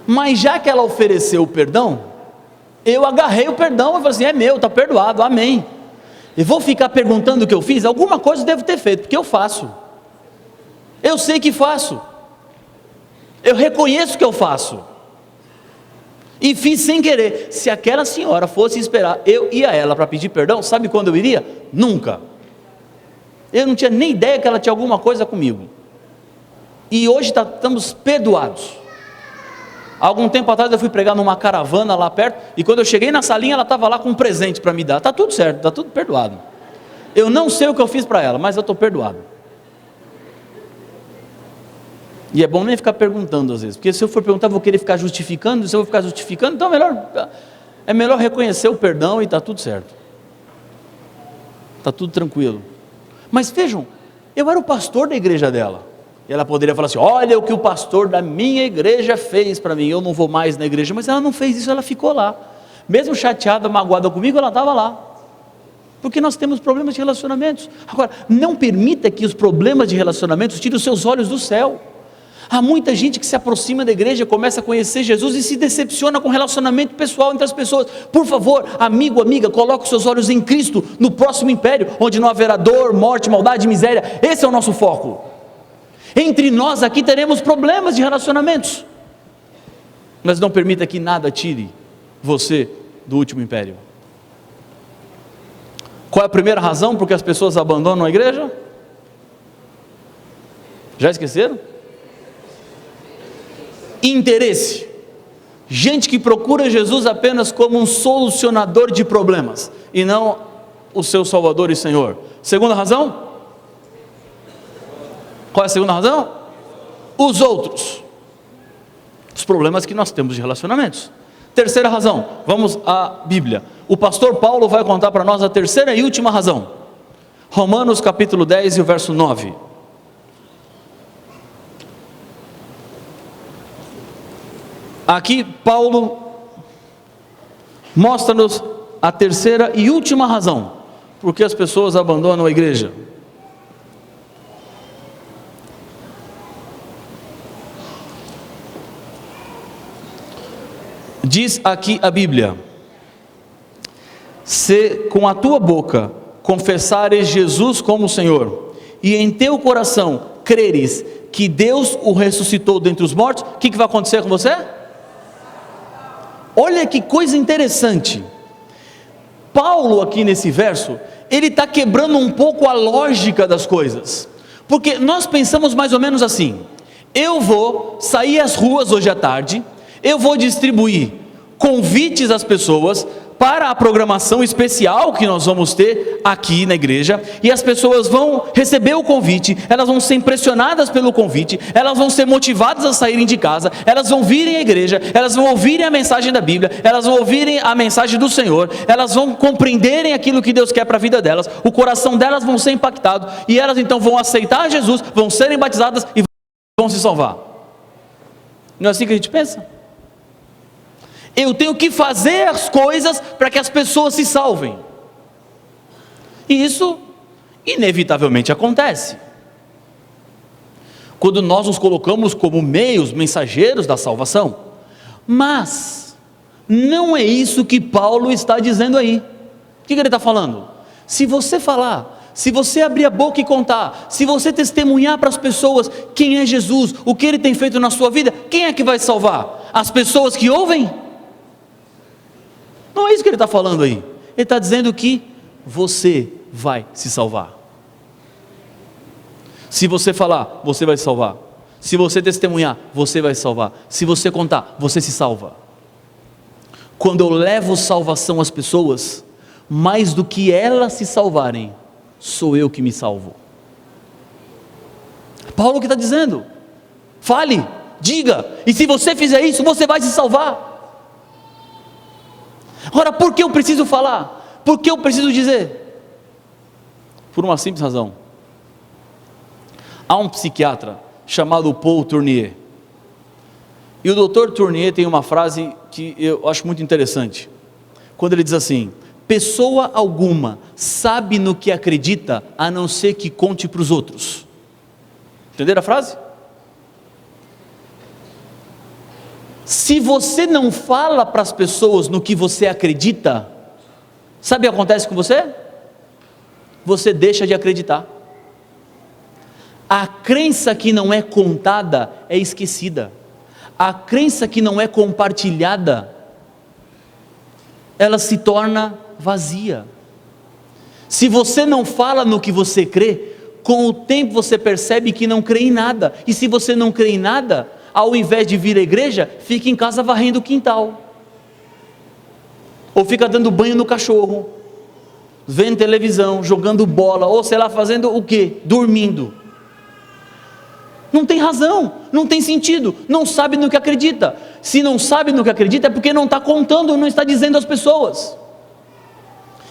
Mas já que ela ofereceu o perdão, eu agarrei o perdão e falei assim: é meu, está perdoado, amém. E vou ficar perguntando o que eu fiz? Alguma coisa eu devo ter feito, porque eu faço. Eu sei que faço. Eu reconheço que eu faço. E fiz sem querer. Se aquela senhora fosse esperar eu ir a ela para pedir perdão, sabe quando eu iria? Nunca. Eu não tinha nem ideia que ela tinha alguma coisa comigo. E hoje estamos perdoados. Há algum tempo atrás eu fui pregar numa caravana lá perto, e quando eu cheguei na salinha ela estava lá com um presente para me dar. Está tudo certo, está tudo perdoado. Eu não sei o que eu fiz para ela, mas eu estou perdoado. E é bom nem ficar perguntando às vezes, porque se eu for perguntar, eu vou querer ficar justificando. Se eu vou ficar justificando, então é melhor reconhecer o perdão e está tudo certo, está tudo tranquilo. Mas vejam, eu era o pastor da igreja dela, e ela poderia falar assim: olha o que o pastor da minha igreja fez para mim, eu não vou mais na igreja. Mas ela não fez isso, ela ficou lá, mesmo chateada, magoada comigo, ela estava lá, porque nós temos problemas de relacionamentos. Agora, não permita que os problemas de relacionamentos tirem os seus olhos do céu. Há muita gente que se aproxima da igreja, começa a conhecer Jesus e se decepciona com o relacionamento pessoal entre as pessoas. Por favor, amigo, amiga, coloque os seus olhos em Cristo, no próximo império, onde não haverá dor, morte, maldade, miséria. Esse é o nosso foco. Entre nós aqui teremos problemas de relacionamentos, mas não permita que nada tire você do último império. Qual é a primeira razão por que as pessoas abandonam a igreja? Já esqueceram? Interesse. Gente que procura Jesus apenas como um solucionador de problemas, e não o seu Salvador e Senhor. Segunda razão? Qual é a segunda razão? Os outros. Os problemas que nós temos de relacionamentos. Terceira razão, vamos à Bíblia. O pastor Paulo vai contar para nós a terceira e última razão. Romanos capítulo 10 e o verso 9. Aqui Paulo mostra-nos a terceira e última razão por que as pessoas abandonam a igreja. Diz aqui a Bíblia: se com a tua boca confessares Jesus como Senhor, e em teu coração creres que Deus o ressuscitou dentre os mortos, o que vai acontecer com você? Olha que coisa interessante. Paulo aqui nesse verso, ele está quebrando um pouco a lógica das coisas, porque nós pensamos mais ou menos assim: eu vou sair às ruas hoje à tarde, eu vou distribuir convites às pessoas para a programação especial que nós vamos ter aqui na igreja, e as pessoas vão receber o convite, elas vão ser impressionadas pelo convite, elas vão ser motivadas a saírem de casa, elas vão virem à igreja, elas vão ouvirem a mensagem da Bíblia, elas vão ouvirem a mensagem do Senhor, elas vão compreenderem aquilo que Deus quer para a vida delas, o coração delas vão ser impactado, e elas então vão aceitar Jesus, vão serem batizadas e vão se salvar. Não é assim que a gente pensa? Eu tenho que fazer as coisas para que as pessoas se salvem, e isso inevitavelmente acontece quando nós nos colocamos como meios, mensageiros da salvação. Mas não é isso que Paulo está dizendo aí. O que ele está falando? Se você falar, se você abrir a boca e contar, se você testemunhar para as pessoas quem é Jesus, o que Ele tem feito na sua vida, quem é que vai salvar? As pessoas que ouvem? Não é isso que ele está falando aí. Ele está dizendo que você vai se salvar. Se você falar, você vai se salvar. Se você testemunhar, você vai se salvar. Se você contar, você se salva. Quando eu levo salvação às pessoas, mais do que elas se salvarem, sou eu que me salvo. Paulo que está dizendo: fale, diga, e se você fizer isso, você vai se salvar. Agora, por que eu preciso falar? Por que eu preciso dizer? Por uma simples razão. Há um psiquiatra chamado Paul Tournier, e o Dr. Tournier tem uma frase que eu acho muito interessante, quando ele diz assim: pessoa alguma sabe no que acredita, a não ser que conte para os outros. Entenderam a frase? Se você não fala para as pessoas no que você acredita, sabe o que acontece com você? Você deixa de acreditar. A crença que não é contada é esquecida. A crença que não é compartilhada, ela se torna vazia. Se você não fala no que você crê, com o tempo você percebe que não crê em nada. E se você não crê em nada, ao invés de vir à igreja, fica em casa varrendo o quintal, ou fica dando banho no cachorro, vendo televisão, jogando bola, ou sei lá, fazendo o quê? Dormindo. Não tem razão, não tem sentido, não sabe no que acredita. Se não sabe no que acredita, é porque não está contando, não está dizendo às pessoas.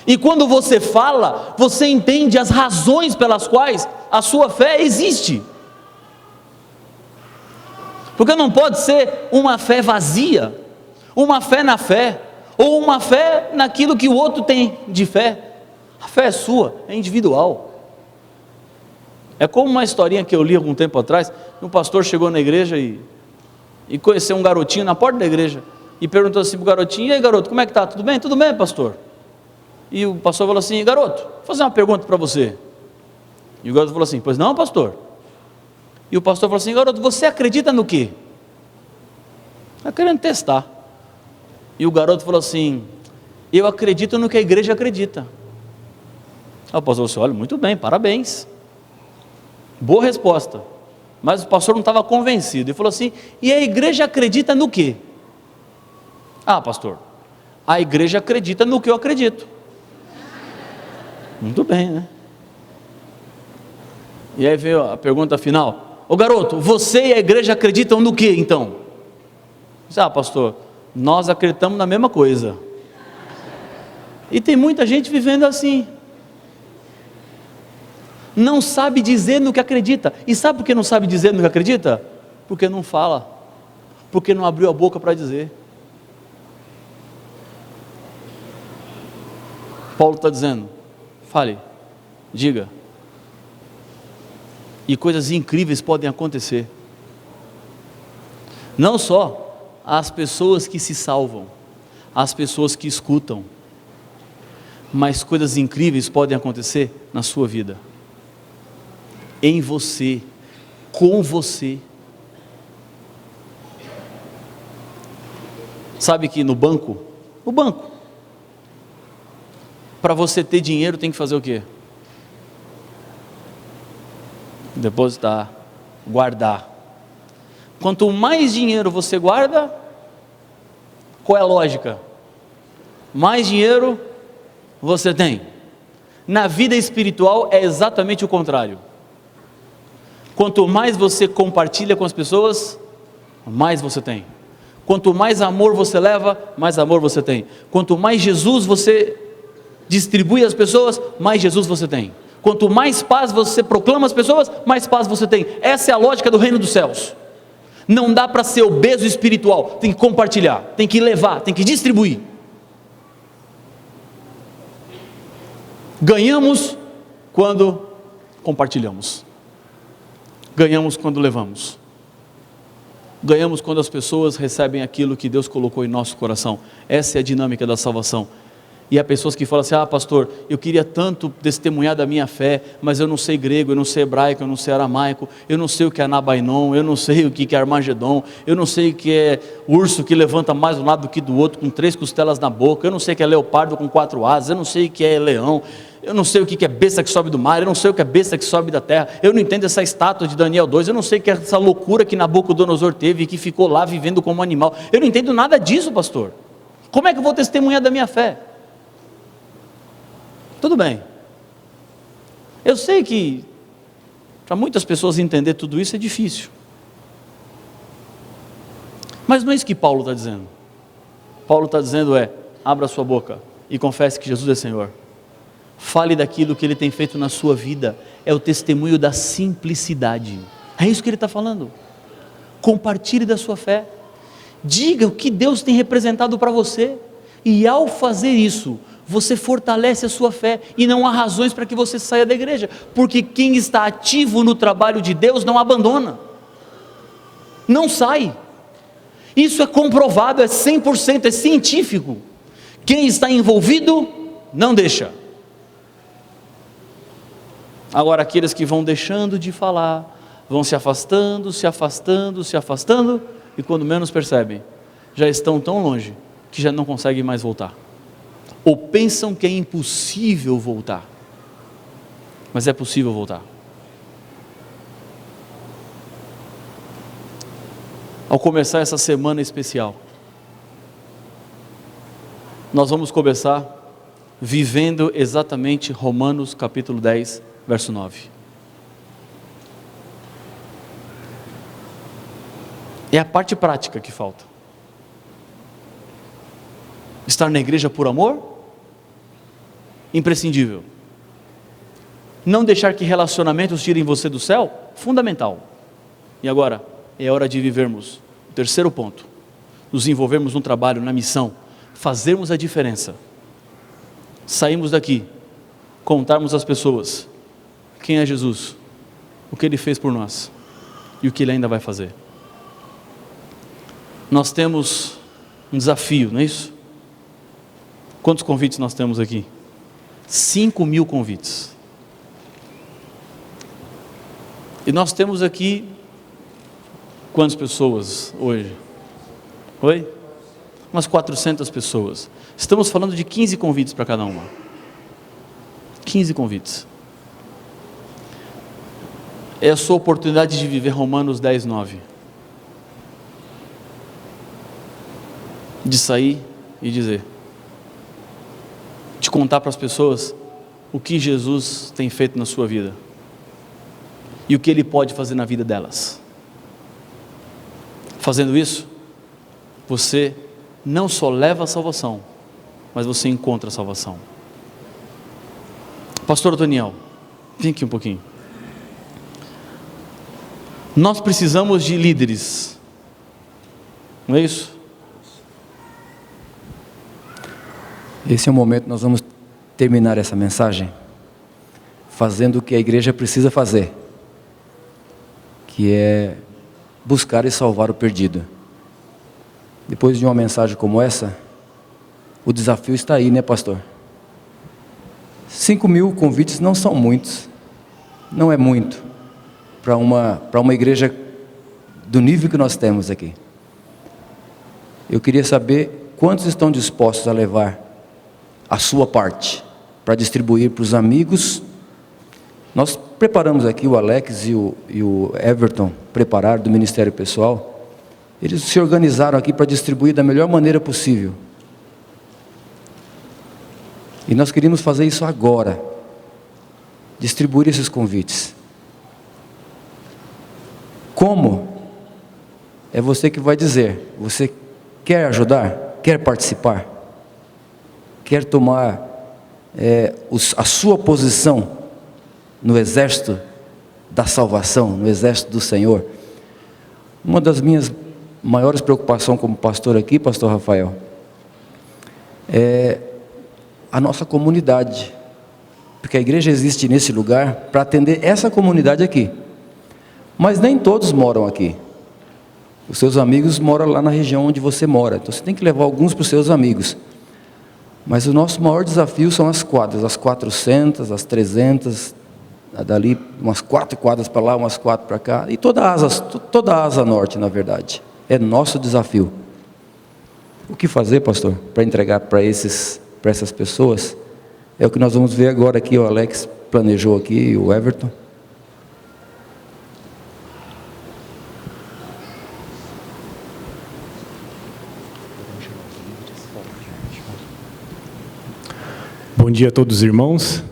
E quando você fala, você entende as razões pelas quais a sua fé existe. Porque não pode ser uma fé vazia, uma fé na fé, ou uma fé naquilo que o outro tem de fé. A fé é sua, é individual. É como uma historinha que eu li algum tempo atrás. Um pastor chegou na igreja e conheceu um garotinho na porta da igreja, e perguntou assim para o garotinho: e aí, garoto, como é que está? Tudo bem? Tudo bem, pastor. E o pastor falou assim: garoto, vou fazer uma pergunta para você. E o garoto falou assim: pois não, pastor. E o pastor falou assim: garoto, você acredita no quê? Está querendo testar. E o garoto falou assim: eu acredito no que a igreja acredita. Aí o pastor falou assim: olha, muito bem, parabéns, boa resposta. Mas o pastor não estava convencido. Ele falou assim: e a igreja acredita no quê? Ah, pastor, a igreja acredita no que eu acredito. Muito bem, né? E aí veio a pergunta final: ô garoto, você e a igreja acreditam no que então? Ah, pastor, nós acreditamos na mesma coisa. E tem muita gente vivendo assim, não sabe dizer no que acredita. E sabe por que não sabe dizer no que acredita? Porque não fala, porque não abriu a boca para dizer. Paulo está dizendo: fale, diga, e coisas incríveis podem acontecer. Não só as pessoas que se salvam, as pessoas que escutam, mas coisas incríveis podem acontecer na sua vida, em você, com você. Sabe que no banco, para você ter dinheiro tem que fazer o quê? Depositar, guardar. Quanto mais dinheiro você guarda, qual é a lógica? Mais dinheiro você tem. Na vida espiritual é exatamente o contrário. Quanto mais você compartilha com as pessoas, mais você tem. Quanto mais amor você leva, mais amor você tem. Quanto mais Jesus você distribui às pessoas, mais Jesus você tem. Quanto mais paz você proclama às pessoas, mais paz você tem. Essa é a lógica do reino dos céus. Não dá para ser obeso espiritual, tem que compartilhar, tem que levar, tem que distribuir. Ganhamos quando compartilhamos, ganhamos quando levamos, ganhamos quando as pessoas recebem aquilo que Deus colocou em nosso coração. Essa é a dinâmica da salvação. E há pessoas que falam assim: ah, pastor, eu queria tanto testemunhar da minha fé, mas eu não sei grego, eu não sei hebraico, eu não sei aramaico, eu não sei o que é Anabainon, eu não sei o que é Armagedon, eu não sei o que é urso que levanta mais de um lado do que do outro, com 3 costelas na boca, eu não sei o que é leopardo com 4 asas, eu não sei o que é leão, eu não sei o que é besta que sobe do mar, eu não sei o que é besta que sobe da terra, eu não entendo essa estátua de Daniel 2, eu não sei o que é essa loucura que Nabucodonosor teve e que ficou lá vivendo como animal, eu não entendo nada disso, pastor. Como é que eu vou testemunhar da minha fé? Tudo bem, eu sei que Para muitas pessoas entender tudo isso é difícil. Mas não é isso que Paulo está dizendo. Paulo está dizendo abra sua boca e confesse que Jesus é Senhor. Fale daquilo que Ele tem feito na sua vida. É o testemunho da simplicidade. É isso que ele está falando. Compartilhe da sua fé. Diga o que Deus tem representado para você. E ao fazer isso, você fortalece a sua fé. E não há razões para que você saia da igreja. Porque quem está ativo no trabalho de Deus não abandona. Não sai. Isso é comprovado, é 100%, é científico. Quem está envolvido, não deixa. Agora aqueles que vão deixando de falar, vão se afastando, se afastando, se afastando, e quando menos percebem, já estão tão longe, que já não conseguem mais voltar. Ou pensam que é impossível voltar. Mas é possível voltar. Ao começar essa semana especial, nós vamos começar vivendo exatamente Romanos capítulo 10, verso 9. É a parte prática que falta. Estar na igreja por amor? Imprescindível. Não deixar que relacionamentos tirem você do céu? Fundamental. E agora, é hora de vivermos o terceiro ponto. Nos envolvermos no trabalho, na missão. Fazermos a diferença. Saímos daqui, contarmos às pessoas quem é Jesus, o que Ele fez por nós e o que Ele ainda vai fazer. Nós temos um desafio, não é isso? Quantos convites nós temos aqui? 5.000 convites. E nós temos aqui quantas pessoas hoje? Oi? Umas 400 pessoas. Estamos falando de 15 convites para cada uma. 15 convites. É a sua oportunidade de viver Romanos 10, 9. De sair e dizer. De contar para as pessoas o que Jesus tem feito na sua vida. E o que Ele pode fazer na vida delas. Fazendo isso, você não só leva a salvação, mas você encontra a salvação. Pastor Daniel, vem aqui um pouquinho. Nós precisamos de líderes, não é isso? Esse é o momento que nós vamos terminar essa mensagem fazendo o que a igreja precisa fazer, que é buscar e salvar o perdido. Depois de uma mensagem como essa, o desafio está aí, né, pastor? 5.000 convites não são muitos, não é muito para uma igreja do nível que nós temos aqui. Eu queria saber quantos estão dispostos a levar a sua parte para distribuir para os amigos. Nós preparamos aqui, o Alex e o Everton prepararam do Ministério Pessoal. Eles se organizaram aqui para distribuir da melhor maneira possível. E nós queríamos fazer isso agora. Distribuir esses convites. Como? É você que vai dizer. Você quer ajudar? Quer participar? Quer tomar a sua posição no exército da salvação, no exército do Senhor? Uma das minhas maiores preocupações como pastor aqui, pastor Rafael, é a nossa comunidade, porque a igreja existe nesse lugar para atender essa comunidade aqui, mas nem todos moram aqui. Os seus amigos moram lá na região onde você mora, então você tem que levar alguns para os seus amigos. Mas o nosso maior desafio são as quadras, as 400, as 300, dali umas 4 quadras para lá, umas 4 para cá, e toda a asa norte, na verdade. É nosso desafio. O que fazer, pastor, para entregar para essas pessoas? É o que nós vamos ver agora aqui. O Alex planejou aqui, o Everton. Bom dia a todos os irmãos.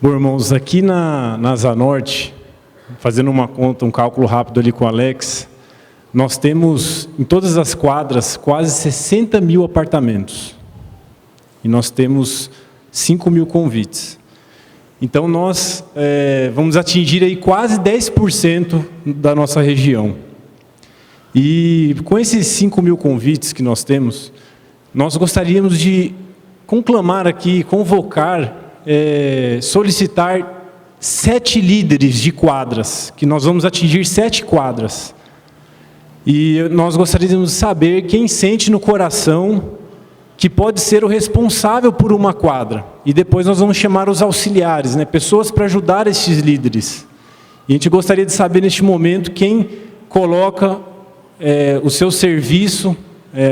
Bom, irmãos, aqui na Zanorte, fazendo uma conta, um cálculo rápido ali com o Alex, nós temos em todas as quadras quase 60 mil apartamentos. E nós temos 5 mil convites. Então nós vamos atingir aí quase 10% da nossa região. E com esses 5 mil convites que nós temos, nós gostaríamos de conclamar aqui, convocar, solicitar 7 líderes de quadras, que nós vamos atingir 7 quadras. E nós gostaríamos de saber quem sente no coração que pode ser o responsável por uma quadra. E depois nós vamos chamar os auxiliares, pessoas para ajudar esses líderes. E a gente gostaria de saber neste momento quem coloca o seu serviço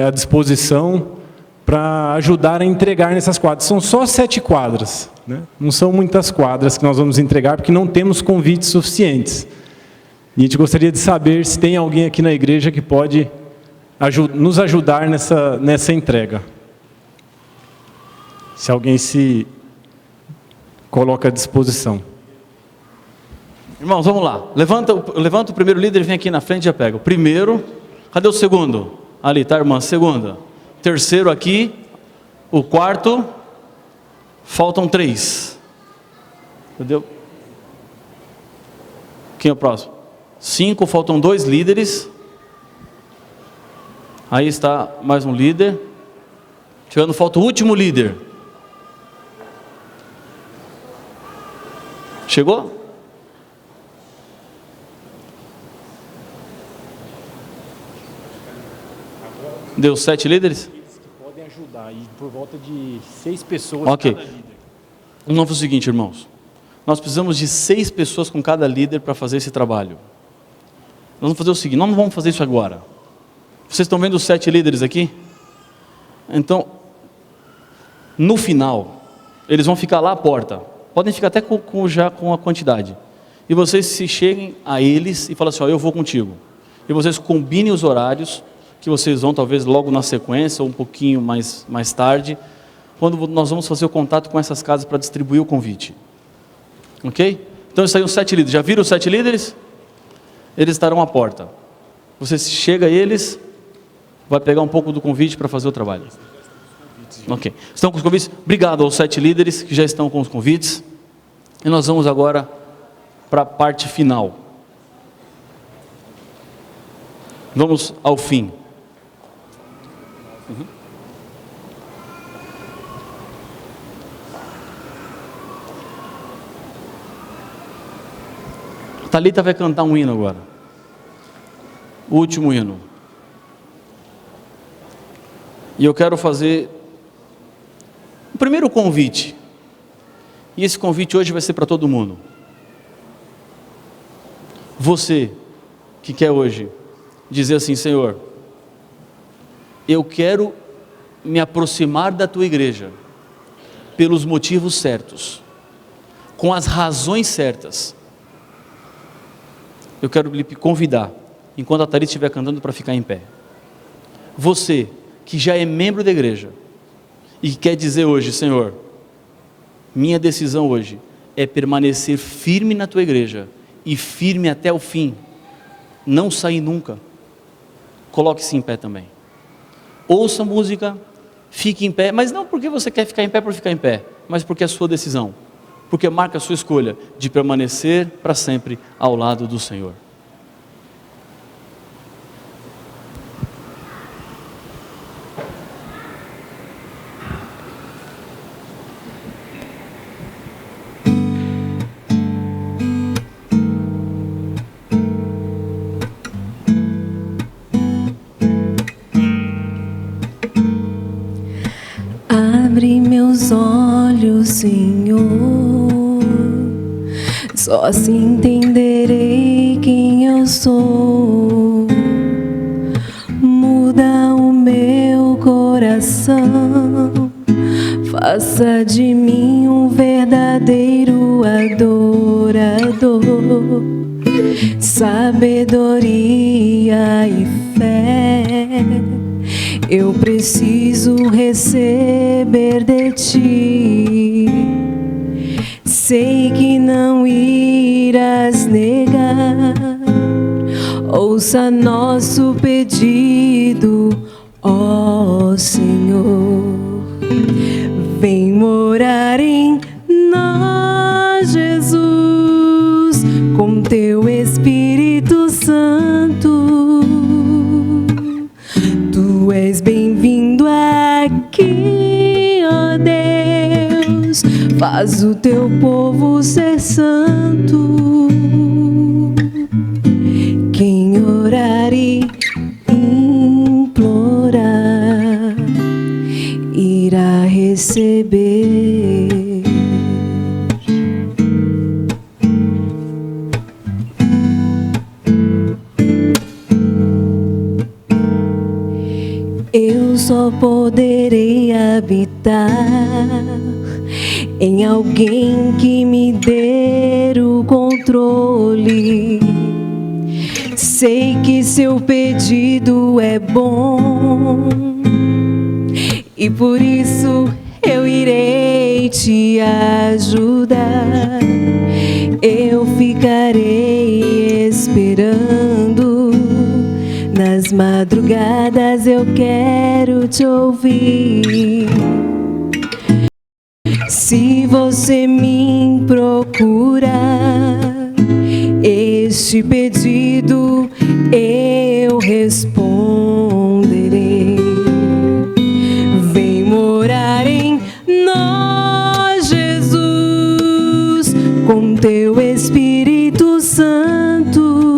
à disposição para ajudar a entregar nessas quadras. São só 7 quadras, não são muitas quadras que nós vamos entregar, porque não temos convites suficientes. E a gente gostaria de saber se tem alguém aqui na igreja que pode nos ajudar nessa entrega. Se alguém se coloca à disposição. Irmãos, vamos lá. Levanta o primeiro líder e vem aqui na frente e já pega. O primeiro, cadê o segundo? Ali, tá, irmã? Segunda. Terceiro aqui. O quarto. Faltam 3. Entendeu? Quem é o próximo? 5, faltam 2 líderes. Aí está mais um líder. Chegando, falta o último líder. Chegou? Deu 7 líderes? Eles que podem ajudar, e por volta de 6 pessoas Ok. cada líder. Vamos fazer o seguinte, irmãos. Nós precisamos de 6 pessoas com cada líder para fazer esse trabalho. Nós vamos fazer o seguinte, nós não vamos fazer isso agora. Vocês estão vendo os 7 líderes aqui? Então, no final, eles vão ficar lá à porta. Podem ficar até já com a quantidade. E vocês se cheguem a eles e falem assim, eu vou contigo. E vocês combinem os horários, que vocês vão talvez logo na sequência, ou um pouquinho mais tarde, quando nós vamos fazer o contato com essas casas para distribuir o convite. Ok? Então, isso aí, os 7 líderes. Já viram os 7 líderes? Eles estarão à porta. Você chega a eles, vai pegar um pouco do convite para fazer o trabalho. Ok. Estão com os convites? Obrigado aos 7 líderes que já estão com os convites. E nós vamos agora para a parte final. Vamos ao fim. Thalita vai cantar um hino agora. O último hino. E eu quero fazer o primeiro convite. E esse convite hoje vai ser para todo mundo. Você que quer hoje dizer assim, Senhor, eu quero me aproximar da tua igreja pelos motivos certos, com as razões certas. Eu quero lhe convidar, enquanto a Thalita estiver cantando, para ficar em pé. Você que já é membro da igreja e que quer dizer hoje, Senhor, minha decisão hoje é permanecer firme na tua igreja e firme até o fim, não sair nunca. Coloque-se em pé também. Ouça a música, fique em pé, mas não porque você quer ficar em pé por ficar em pé, mas porque é a sua decisão, porque marca a sua escolha de permanecer para sempre ao lado do Senhor. Abre meus olhos, Senhor, só assim entenderei quem eu sou. Muda o meu coração, faça de mim um verdadeiro adorador. Sabedoria e fé eu preciso receber de ti. sei que não irás negar. Ouça nosso pedido, ó Senhor. Vem morar em nós, Jesus, com teu Espírito Santo. Tu és bem-vindo aqui, ó Deus. Faz o teu povo ser santo. Quem orar e implorar irá receber. Eu só poderei habitar em alguém que me dê o controle. Sei que seu pedido é bom e por isso eu irei te ajudar. Eu ficarei esperando. Nas madrugadas eu quero te ouvir. Se você me procurar, este pedido eu responderei. Vem morar em nós, Jesus, com teu Espírito Santo.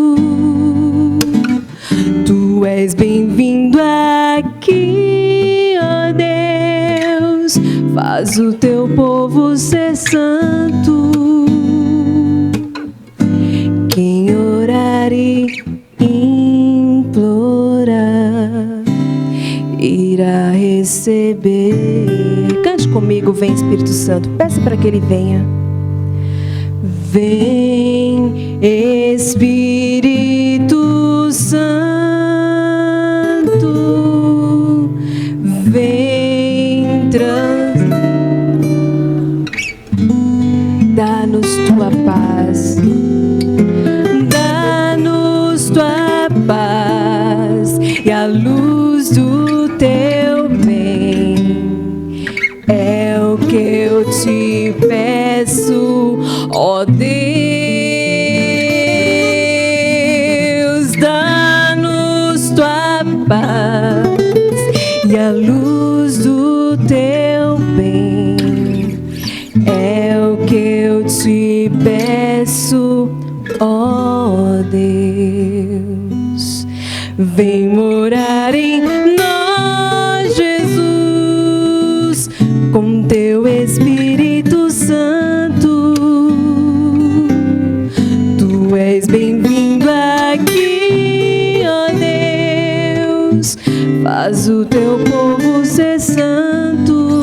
Tu és bem-vindo aqui, ó Deus. Faz o teu povo ser santo. Quem orar e implorar irá receber. Cante comigo, vem Espírito Santo. Peça para que ele venha. Vem Espírito Santo, vem dá-nos tua paz, dá-nos tua paz e a luz do teu bem é o que eu te peço, ó Deus. Dá-nos tua paz e a luz do teu bem é o que eu te peço, ó Deus. Vem morar em nós, Jesus, com teu Espírito Santo. Tu és bem-vindo aqui, ó Deus. Faz o teu povo ser santo.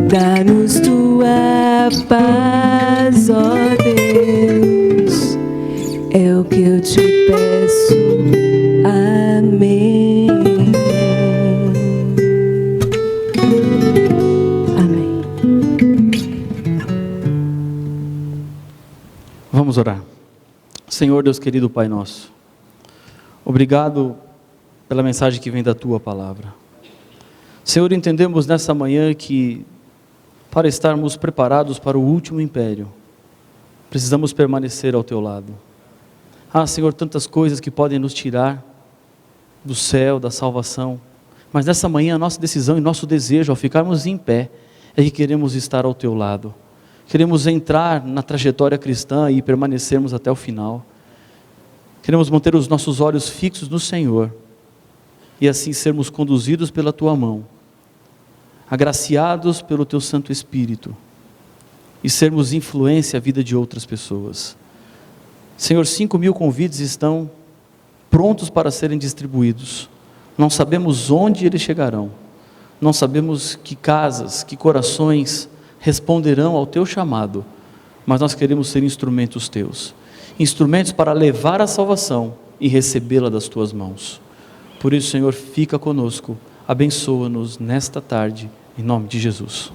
Dá-nos tua paz, ó Deus. É o que eu te peço. Amém. Amém. Vamos orar. Senhor Deus querido, Pai nosso, obrigado pela mensagem que vem da Tua Palavra. Senhor, entendemos nessa manhã que para estarmos preparados para o último império, precisamos permanecer ao Teu lado. Senhor, tantas coisas que podem nos tirar do céu, da salvação, mas nessa manhã a nossa decisão e nosso desejo ao ficarmos em pé é que queremos estar ao Teu lado. Queremos entrar na trajetória cristã e permanecermos até o final. Queremos manter os nossos olhos fixos no Senhor e assim sermos conduzidos pela Tua mão, agraciados pelo Teu Santo Espírito e sermos influência à vida de outras pessoas. Senhor, 5.000 convites estão prontos para serem distribuídos. Não sabemos onde eles chegarão, não sabemos que casas, que corações responderão ao Teu chamado, mas nós queremos ser instrumentos Teus, instrumentos para levar a salvação e recebê-la das Tuas mãos. Por isso, Senhor, fica conosco, abençoa-nos nesta tarde, em nome de Jesus.